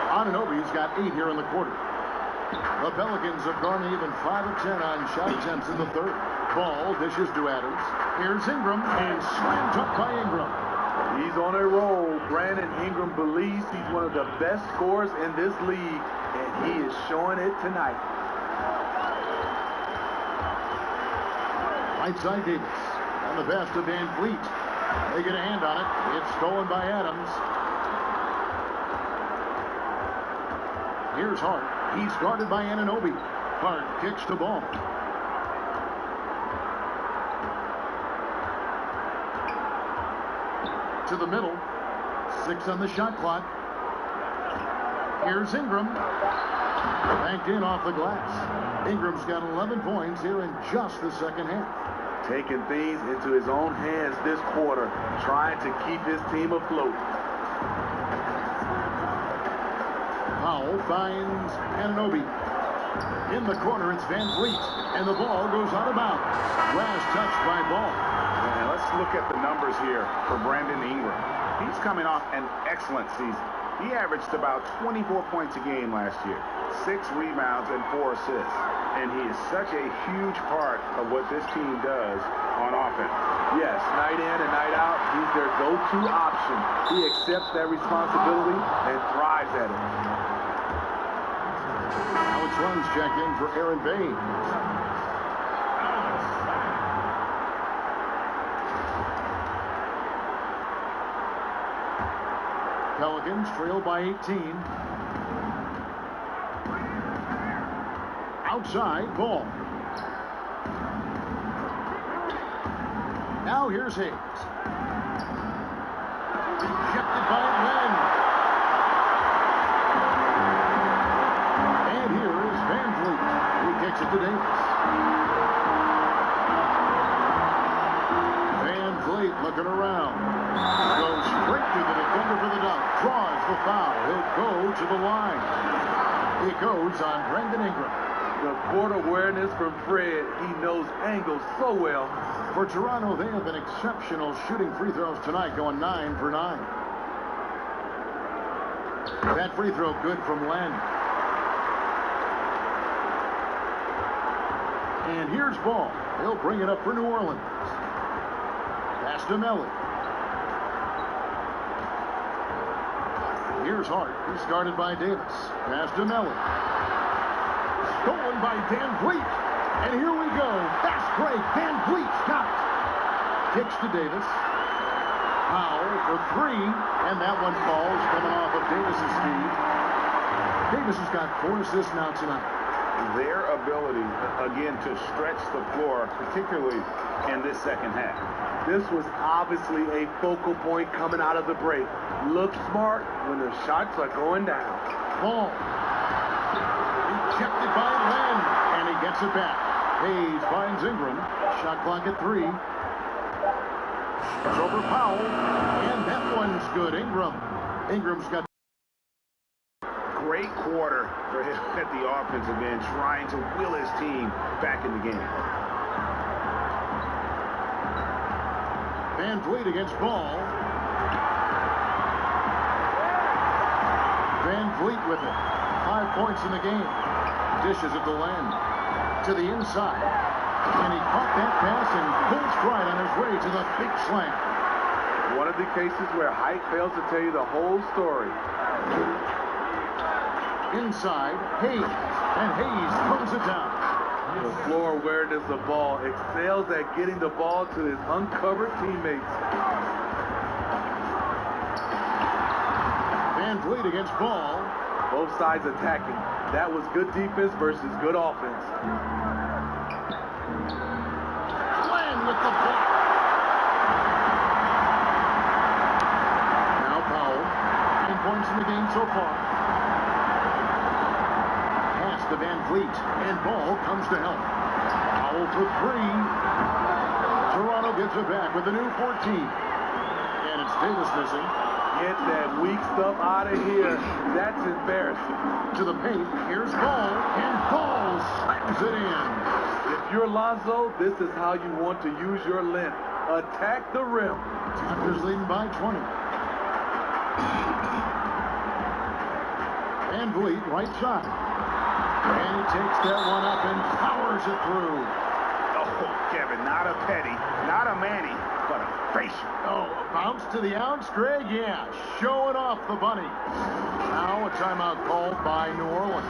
Anunoby's got 8 here in the quarter. The Pelicans have gone even 5 of 10 on shot attempts in the third. Ball dishes to Adams. Here's Ingram, and slammed up by Ingram. He's on a roll. Brandon Ingram believes he's one of the best scorers in this league, and he is showing it tonight. Right side Davis. On the pass to Van Vliet. They get a hand on it. It's stolen by Adams. Here's Hart. He's guarded by Anunoby. Hart kicks the ball. To the middle. 6 on the shot clock. Here's Ingram. Banked in off the glass. Ingram's got 11 points here in just the second half. Taking things into his own hands this quarter, trying to keep his team afloat. Powell finds Anunoby. In the corner, it's Van Vliet, and the ball goes out of bounds. Last touch by Ball. And let's look at the numbers here for Brandon Ingram. He's coming off an excellent season. He averaged about 24 points a game last year, 6 rebounds and 4 assists. And he is such a huge part of what this team does on offense. Yes, night in and night out, he's their go-to option. He accepts that responsibility and thrives at it. Now it's runs check in for Aaron Baines. Pelicans trail by 18. Outside, Ball. Now here's Hayes. Rejected by Len. And here is Van Vliet. He kicks it to Davis. Van Vliet looking around. Goes straight to the defender for the dunk. Draws the foul. He'll go to the line. He goes on Brandon Ingram. The court awareness from Fred. He knows angles so well. For Toronto, they have been exceptional shooting free throws tonight, going 9 for 9. That free throw good from Len. And here's Ball. He'll bring it up for New Orleans. Pass to Melly. Here's Hart. He's guarded by Davis. Pass to Melly. Stolen by Van Vliet. And here we go. Fast break. Van Vliet's got it. Kicks to Davis. Powell for 3. And that one falls coming off of Davis's speed. Davis has got 4 assists now tonight. Their ability, again, to stretch the floor, particularly in this second half. This was obviously a focal point coming out of the break. Look smart when the shots are going down. Ball. Rejected by Len, and he gets it back. Hayes finds Ingram. Shot clock at 3. It's over Powell, and that one's good. Ingram's got great quarter for him at the offensive end, trying to will his team back in the game. Van Vliet against Ball. Van Vliet with it. 5 points in the game. Dishes at the Len. To the inside. And he caught that pass and full stride on his way to the big slam. One of the cases where height fails to tell you the whole story. Inside, Hayes. And Hayes throws it down. The floor awareness of Ball excels at getting the ball to his uncovered teammates. Van Vliet against Ball. Both sides attacking. That was good defense versus good offense. Len with the block. Now Powell. 9 points in the game so far. Pass to Van Vliet. And Ball comes to help. Powell for 3. Toronto gets it back with a new 14. And it's Davis missing. Get that weak stuff out of here. That's embarrassing. To the paint, here's Ball, and Ball slams it in. If you're Lonzo, this is how you want to use your length. Attack the rim. Raptors leading by 20. Van Vliet, right side. And he takes that one up and powers it through. Oh, Kevin, not a Petty, not a Manny, but a facial. Oh, a bounce to the ounce, Greg? Yeah, showing off the bunny. Now a timeout called by New Orleans.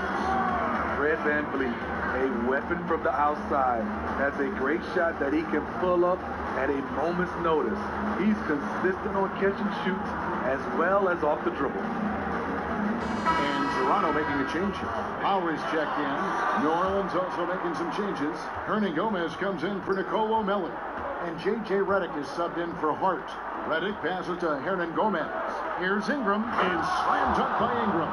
Fred Van Vliet, a weapon from the outside, has a great shot that he can pull up at a moment's notice. He's consistent on catch and shoots as well as off the dribble. And Toronto making a change here. Lowry's checked in. New Orleans also making some changes. Hernan Gomez comes in for Nicolo Melli. And J.J. Redick is subbed in for Hart. Redick passes to Hernan Gomez. Here's Ingram, and slam dunk by Ingram.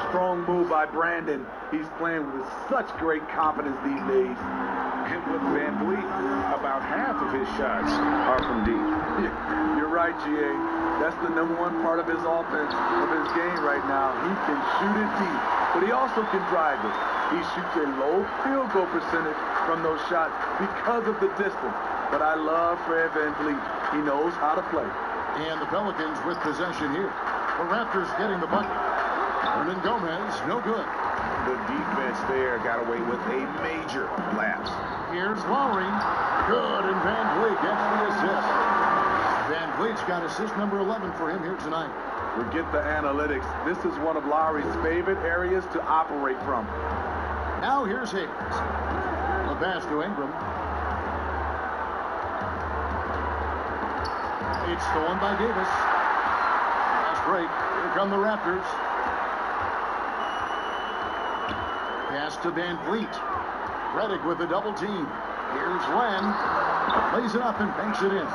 Strong move by Brandon. He's playing with such great confidence these days. And with Van Vliet, about half of his shots are from deep. You're right, G.A. That's the #1 part of his offense, of his game right now. He can shoot it deep, but he also can drive it. He shoots a low field goal percentage from those shots because of the distance. But I love Fred Van Vliet. He knows how to play. And the Pelicans with possession here. The Raptors getting the bucket. Hernan Gomez, no good. The defense there got away with a major lapse. Here's Lowry. Good, and Van Vliet gets the assist. Van Vliet's got assist number 11 for him here tonight. Forget the analytics. This is one of Lowry's favorite areas to operate from. Now here's Hayes. The pass to Ingram. It's stolen by Davis. Fast break. Here come the Raptors. Pass to Van Vliet. Redick with a double team. Here's Len. Lays it up and banks it in.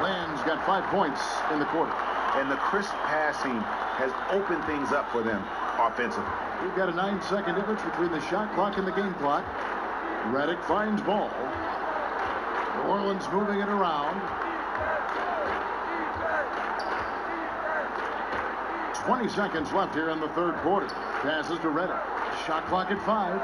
Len's got 5 points in the quarter. And the crisp passing has opened things up for them offensively. We've got a 9-second difference between the shot clock and the game clock. Redick finds ball. New Orleans moving it around. 20 seconds left here in the third quarter. Passes to Redick. Shot clock at 5.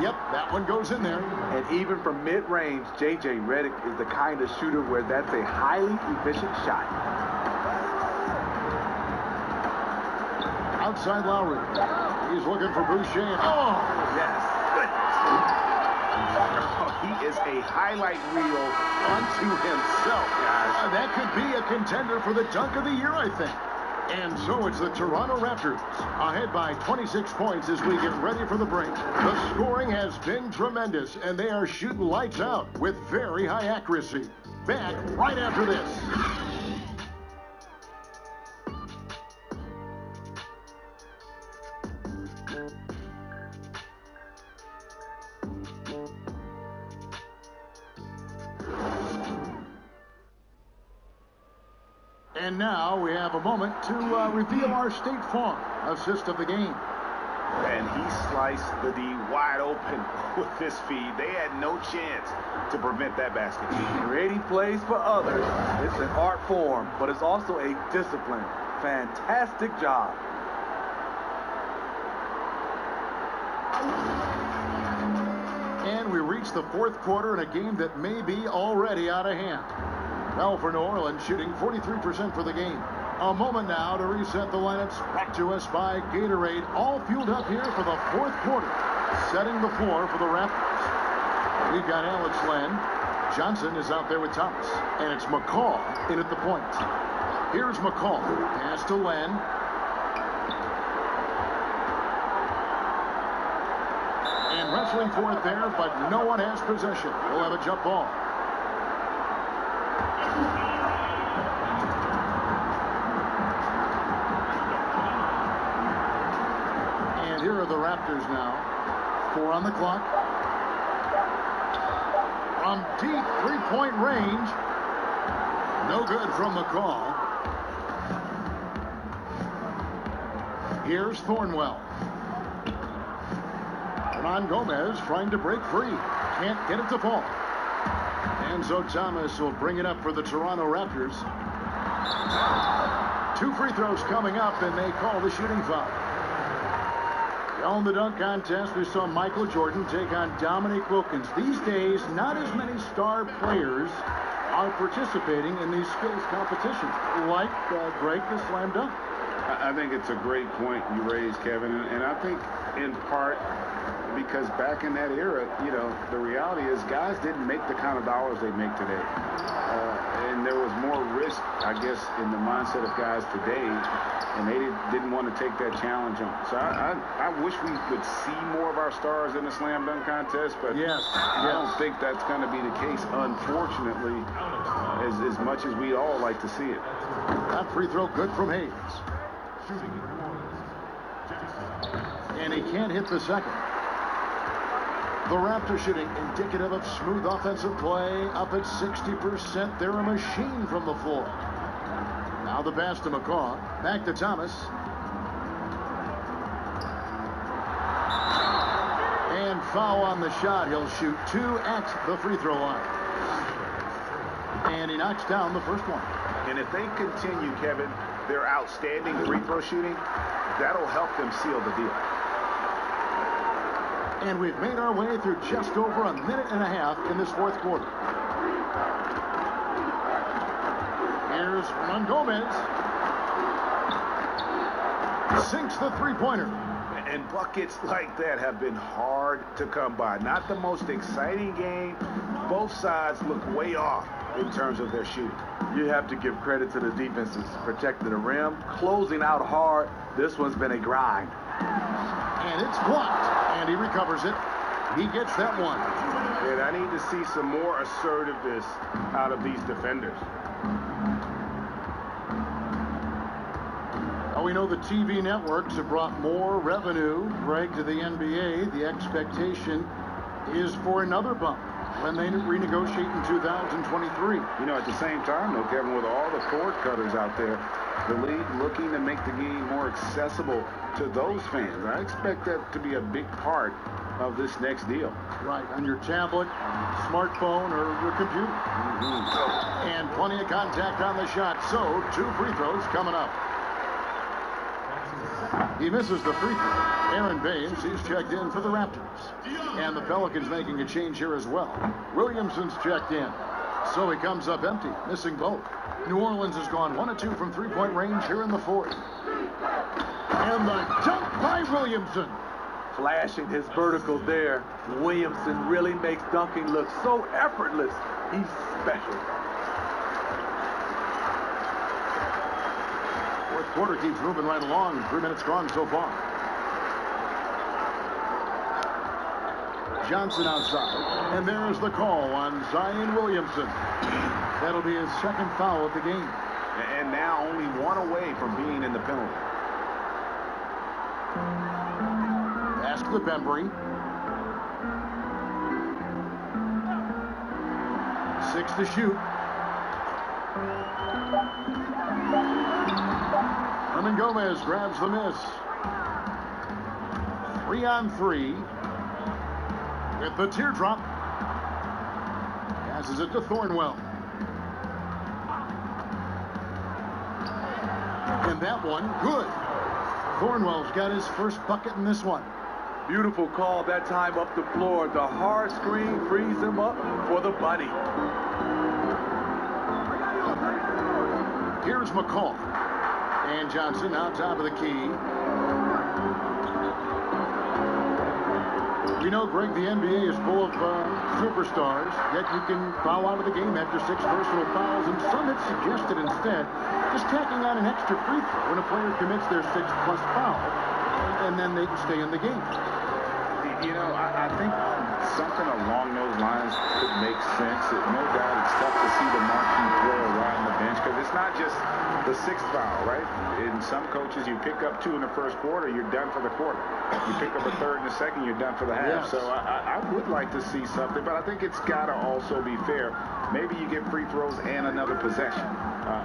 Yep, that one goes in there. And even from mid-range, J.J. Redick is the kind of shooter where that's a highly efficient shot. Outside Lowry. He's looking for Boucher. Oh! Yes. He is a highlight reel unto himself, guys. That could be a contender for the dunk of the year, I think. And so it's the Toronto Raptors ahead by 26 points as we get ready for the break. The scoring has been tremendous, and they are shooting lights out with very high accuracy. Back right after this. And now we have a moment to reveal our State Farm assist of the game. And he sliced the D wide open with this feed. They had no chance to prevent that basket. Creating plays for others, it's an art form, but it's also a discipline. Fantastic job. And we reach the fourth quarter in a game that may be already out of hand. Well, for New Orleans, shooting 43% for the game. A moment now to reset the lineups. Back to us by Gatorade. All fueled up here for the fourth quarter. Setting the floor for the Raptors. We've got Alex Len. Johnson is out there with Thomas. And it's McCall in at the point. Here's McCall. Pass to Len. And wrestling for it there, but no one has possession. We'll have a jump ball. Here are the Raptors now. 4 on the clock. From deep three-point range. No good from McCall. Here's Thornwell. Ron Gomez trying to break free. Can't get it to fall. And so Thomas will bring it up for the Toronto Raptors. 2 free throws coming up, and they call the shooting foul. On the dunk contest, we saw Michael Jordan take on Dominique Wilkins. These days, not as many star players are participating in these skills competitions, like Greg the slam dunk. I think it's a great point you raised, Kevin, and I think in part because back in that era, you know, the reality is guys didn't make the kind of dollars they make today. And there was more risk, I guess, in the mindset of guys today, and they didn't want to take that challenge on. So I wish we would see more of our stars in the slam dunk contest, but I don't think that's going to be the case, unfortunately, as much as we'd all like to see it. That free throw good from Hayes. And he can't hit the second. The Raptors shooting indicative of smooth offensive play, up at 60%. They're a machine from the floor. Now the pass to McCaw. Back to Thomas. And foul on the shot. He'll shoot 2 at the free throw line. And he knocks down the first one. And if they continue, Kevin, their outstanding free throw shooting, that'll help them seal the deal. And we've made our way through just over a minute and a half in this fourth quarter. Here's Hernan Gomez. Sinks the three-pointer. And buckets like that have been hard to come by. Not the most exciting game. Both sides look way off in terms of their shooting. You have to give credit to the defenses. Protecting the rim, closing out hard. This one's been a grind. And it's blocked. And he recovers it. He gets that one. And I need to see some more assertiveness out of these defenders. Well, we know the TV networks have brought more revenue, Greg, to the NBA. The expectation is for another bump when they renegotiate in 2023. You know, at the same time, though, Kevin, with all the cord cutters out there, the league looking to make the game more accessible to those fans. I expect that to be a big part of this next deal. Right, on your tablet, smartphone, or your computer. And plenty of contact on the shot, so 2 free throws coming up. He misses the free throw. Aaron Baines, he's checked in for the Raptors. And the Pelicans making a change here as well. Williamson's checked in. So he comes up empty, missing both. New Orleans has gone 1 of 2 from three-point range here in the fourth. And the dunk by Williamson. Flashing his verticals there. Williamson really makes dunking look so effortless. He's special. Fourth quarter keeps moving right along. 3 minutes gone so far. Johnson outside. And there's the call on Zion Williamson. That'll be his second foul of the game. And now only 1 away from being in the penalty. Pass to Bembry. 6 to shoot. Hernan Gomez grabs the miss. 3 on 3. With the teardrop. Passes it to Thornwell. And that one, good. Thornwell's got his first bucket in this one. Beautiful call that time up the floor. The hard screen frees him up for the bunny. Here's McCall. And Johnson on top of the key. We know, Greg, the NBA is full of superstars, yet you can foul out of the game after 6 personal fouls, and some have suggested instead just tacking on an extra free throw when a player commits their 6th+ foul, and then they can stay in the game. You know, I think something along those lines could make sense. No doubt it's tough to see the marquee player riding the bench because it's not just the 6th foul, right? In some coaches, you pick up 2 in the first quarter, you're done for the quarter. You pick up a 3rd in the second, you're done for the half. Yes. So I would like to see something, but I think it's got to also be fair. Maybe you get free throws and another possession.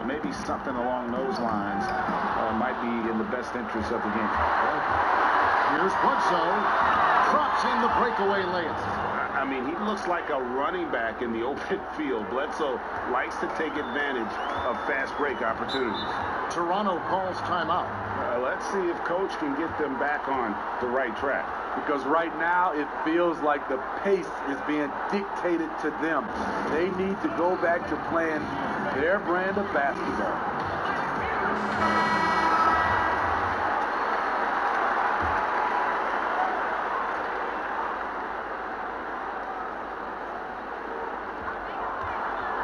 Maybe something along those lines might be in the best interest of the game. Here's Bledsoe. Drops in the breakaway layup. I mean, he looks like a running back in the open field. Bledsoe likes to take advantage of fast break opportunities. Toronto calls timeout. Let's see if Coach can get them back on the right track. Because right now it feels like the pace is being dictated to them. They need to go back to playing their brand of basketball.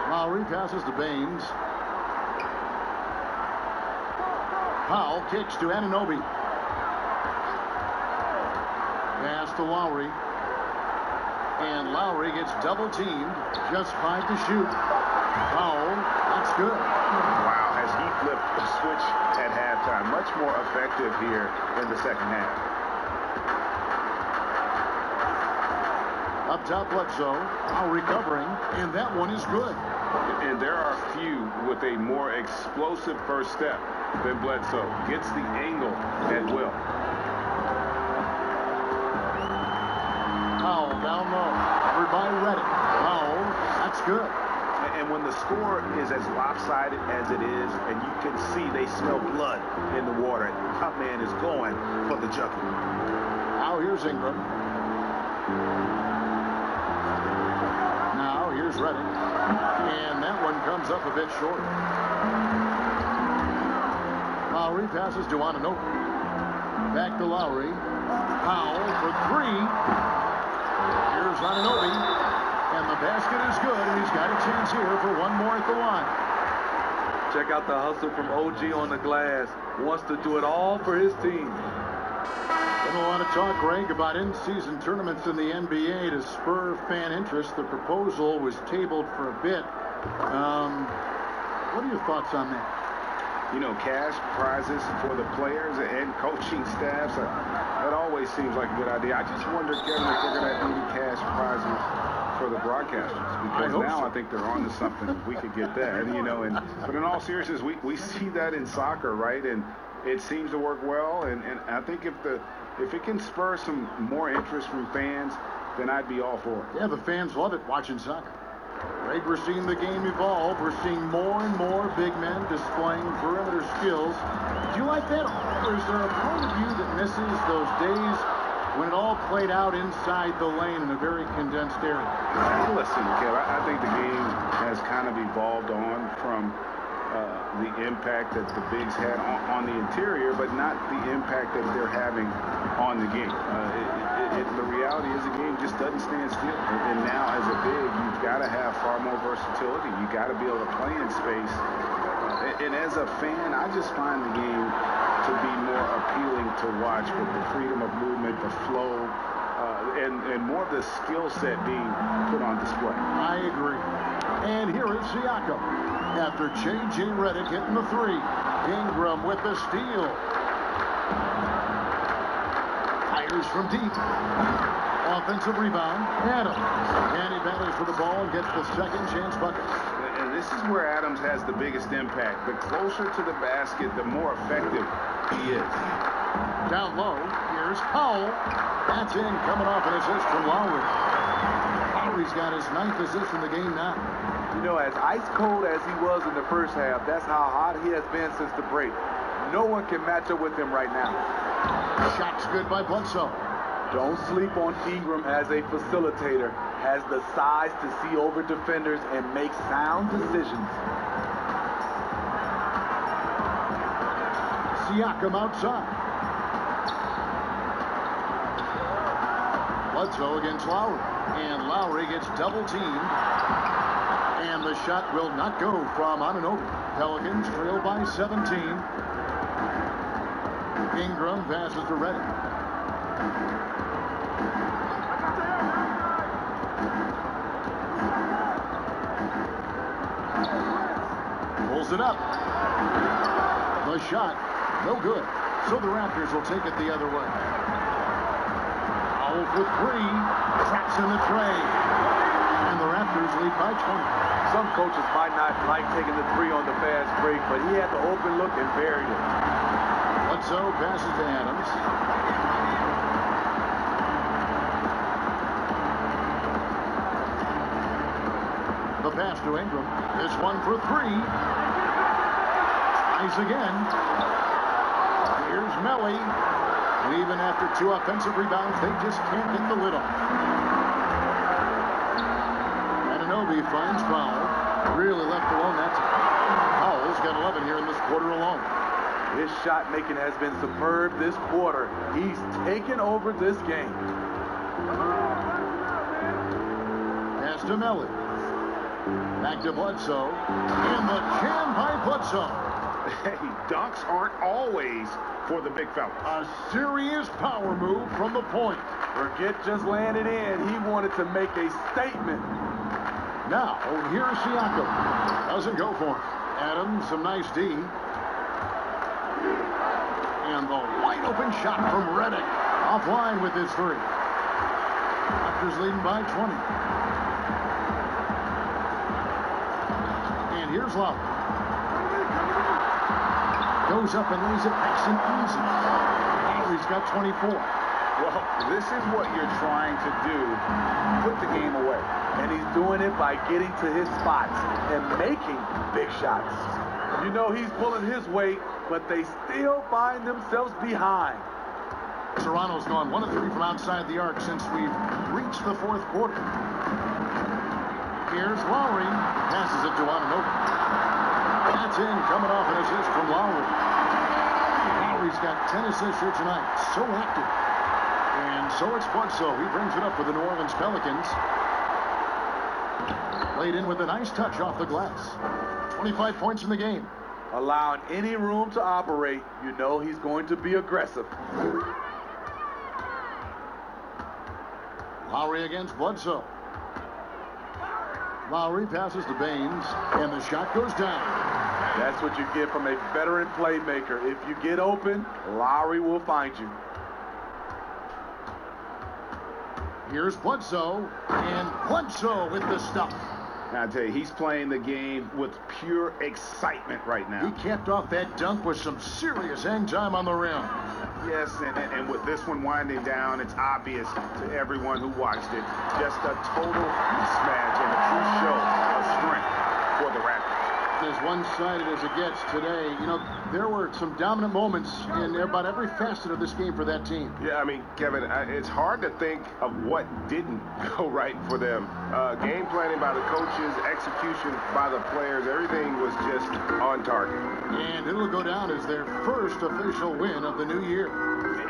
Lowry passes to Baines. Powell kicks to Anunoby. Pass to Lowry. And Lowry gets double teamed. Just 5 to shoot. Powell, that's good. Wow, has he flipped the switch at halftime? Much more effective here in the second half. Up top, Bledsoe. Lowry covering, and that one is good. And there are few with a more explosive first step than Bledsoe. Gets the angle at will. Powell down low. Covered by Reddick. Powell, that's good. And when the score is as lopsided as it is, and you can see they smell blood in the water, top man is going for the jucket. Now here's Ingram. Now here's Reddick. And that one comes up a bit short. Lowry passes to Anunoby. Back to Lowry. Powell for 3. Here's Anunoby. And the basket is good, and he's got a chance here for one more at the line. Check out the hustle from OG on the glass. Wants to do it all for his team. Been a lot of talk, Greg, about in-season tournaments in the NBA to spur fan interest. The proposal was tabled for a bit. What are your thoughts on that? You know, cash prizes for the players and coaching staffs. That always seems like a good idea. I just wonder, Kevin, if they're going to have any cash prizes for the broadcasters, because now I think they're on to something. We could get that, you know. But in all seriousness, we see that in soccer, right? And it seems to work well. And I think if it can spur some more interest from fans, then I'd be all for it. Yeah, the fans love it watching soccer. Greg, we're seeing the game evolve. We're seeing more and more big men displaying perimeter skills. Do you like that, or is there a part of you that misses those days when it all played out inside the lane in a very condensed area? Listen, Kev, I think the game has kind of evolved on from the impact that the bigs had on the interior, but not the impact that they're having on the game. The reality is the game just doesn't stand still. And now as a big, you've got to have far more versatility. You've got to be able to play in space. And as a fan, I just find the game to be more appealing to watch, with the freedom of movement, the flow, and more of the skill set being put on display. I agree. And here is Siakam after J.J. Redick hitting the 3. Ingram with the steal. Fires from deep. Offensive rebound. Adams. And he battles for the ball and gets the second chance bucket. And this is where Adams has the biggest impact. The closer to the basket, the more effective he is. Down low, here's Powell. That's in, coming off an assist from Lowry. Lowry's got his 9th assist in the game now. You know, as ice cold as he was in the first half, that's how hot he has been since the break. No one can match up with him right now. Shot's good by Bledsoe. Don't sleep on Ingram as a facilitator. Has the size to see over defenders and make sound decisions. Siakam outside. Bledsoe against Lowry. And Lowry gets double teamed. And the shot will not go from Anunoby. Pelicans trail by 17. Ingram passes to Reddick. Pulls it up. The shot, no good. So the Raptors will take it the other way. Powell for 3. Traps in the tray. And the Raptors lead by 20. Some coaches might not like taking the 3 on the fast break, but he had the open look and buried it. Bledsoe passes to Adams. The pass to Ingram. This one for 3. Tries again. Here's Melly. And even after 2 offensive rebounds, they just can't get the lid on. Anunoby finds Powell. Really left alone that time. Powell's got 11 here in this quarter alone. His shot making has been superb this quarter. He's taken over this game. Pass to Melly. Back to Bledsoe. And the jam by Bledsoe. Hey, dunks aren't always for the big fella. A serious power move from the point. Forget just laying it in. He wanted to make a statement. Now, here's Siakam. Doesn't go for it. Adams, some nice D. And the wide open shot from Redick. Offline with his three. Raptors leading by 20. And here's Lowry. Goes up and lays it nice and easy. Lowry's got 24. Well, this is what you're trying to do. Put the game away. And he's doing it by getting to his spots and making big shots. You know he's pulling his weight, but they still find themselves behind. Toronto's gone 1 of 3 from outside the arc since we've reached the fourth quarter. Here's Lowry. Passes it to Anunoby. That's in, coming off an assist from Lowry. Lowry's got 10 assists here tonight. So active. And so it's Bledsoe. He brings it up for the New Orleans Pelicans. Laid in with a nice touch off the glass. 25 points in the game. Allowing any room to operate, you know he's going to be aggressive. Lowry against Bledsoe. Lowry passes to Baines, and the shot goes down. That's what you get from a veteran playmaker. If you get open, Lowry will find you. Here's Bledsoe, and Bledsoe with the stuff. Now, I tell you, he's playing the game with pure excitement right now. He capped off that dunk with some serious hang time on the rim. Yes, and with this one winding down, it's obvious to everyone who watched it. Just a total mismatch and a true show of strength for the Raptors. As one-sided as it gets today, you know, there were some dominant moments in about every facet of this game for that team. Yeah, I mean, Kevin, it's hard to think of what didn't go right for them. Game planning by the coaches, execution by the players, everything was just on target. And it'll go down as their first official win of the new year.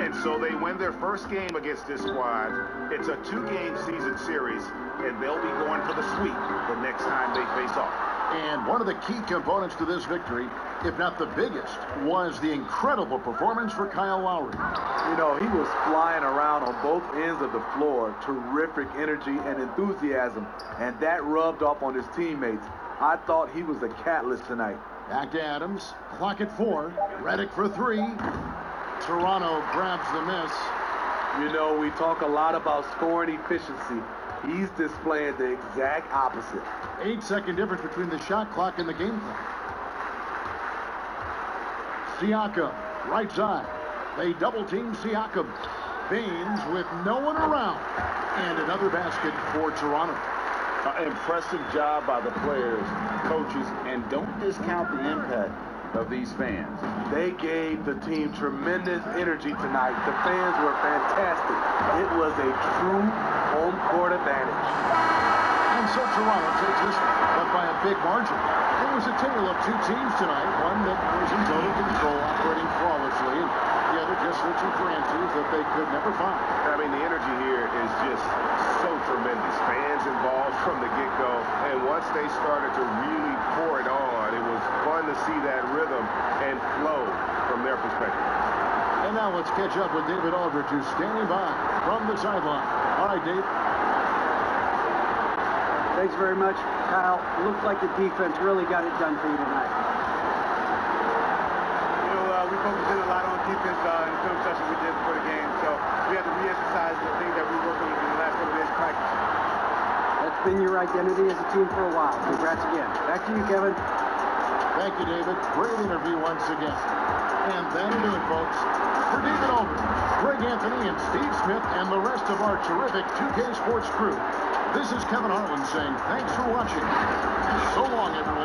And so they win their first game against this squad. It's a 2-game season series, and they'll be going for the sweep the next time they face off. And one of the key components to this victory, if not the biggest, was the incredible performance for Kyle Lowry. You know, he was flying around on both ends of the floor. Terrific energy and enthusiasm. And that rubbed off on his teammates. I thought he was a catalyst tonight. Back to Adams. Clock at 4. Redick for 3. Toronto grabs the miss. You know, we talk a lot about scoring efficiency. He's displaying the exact opposite. 8-second difference between the shot clock and the game clock. Siakam, right side. They double-team Siakam. Baines with no one around. And another basket for Toronto. Impressive job by the players, coaches, and don't discount the impact of these fans. They gave the team tremendous energy tonight. The fans were fantastic. It was a true home court advantage. And so Toronto takes this one, but by a big margin. It was a tale of two teams tonight, one that was in total control, operating flawlessly, and the other just searching for answers that they could never find. I mean, the energy here is just so tremendous. Fans involved from the get-go, and once they started to really pour it on, it was fun to see that rhythm and flow from their perspective. And now let's catch up with David Aldridge, who's standing by from the sideline. All right, Dave. Thanks very much, Kyle. It looks like the defense really got it done for you tonight. You know, we focused in a lot on defense in the film session we did before the game, so we had to re-emphasize the things that we worked on in the last couple of days of practice. That's been your identity as a team for a while. Congrats again. Back to you, Kevin. Thank you, David. Great interview once again. And that'll do it, folks. For David Aldridge, Greg Anthony, and Steve Smith, and the rest of our terrific 2K Sports crew, this is Kevin Harlan saying thanks for watching. So long, everyone.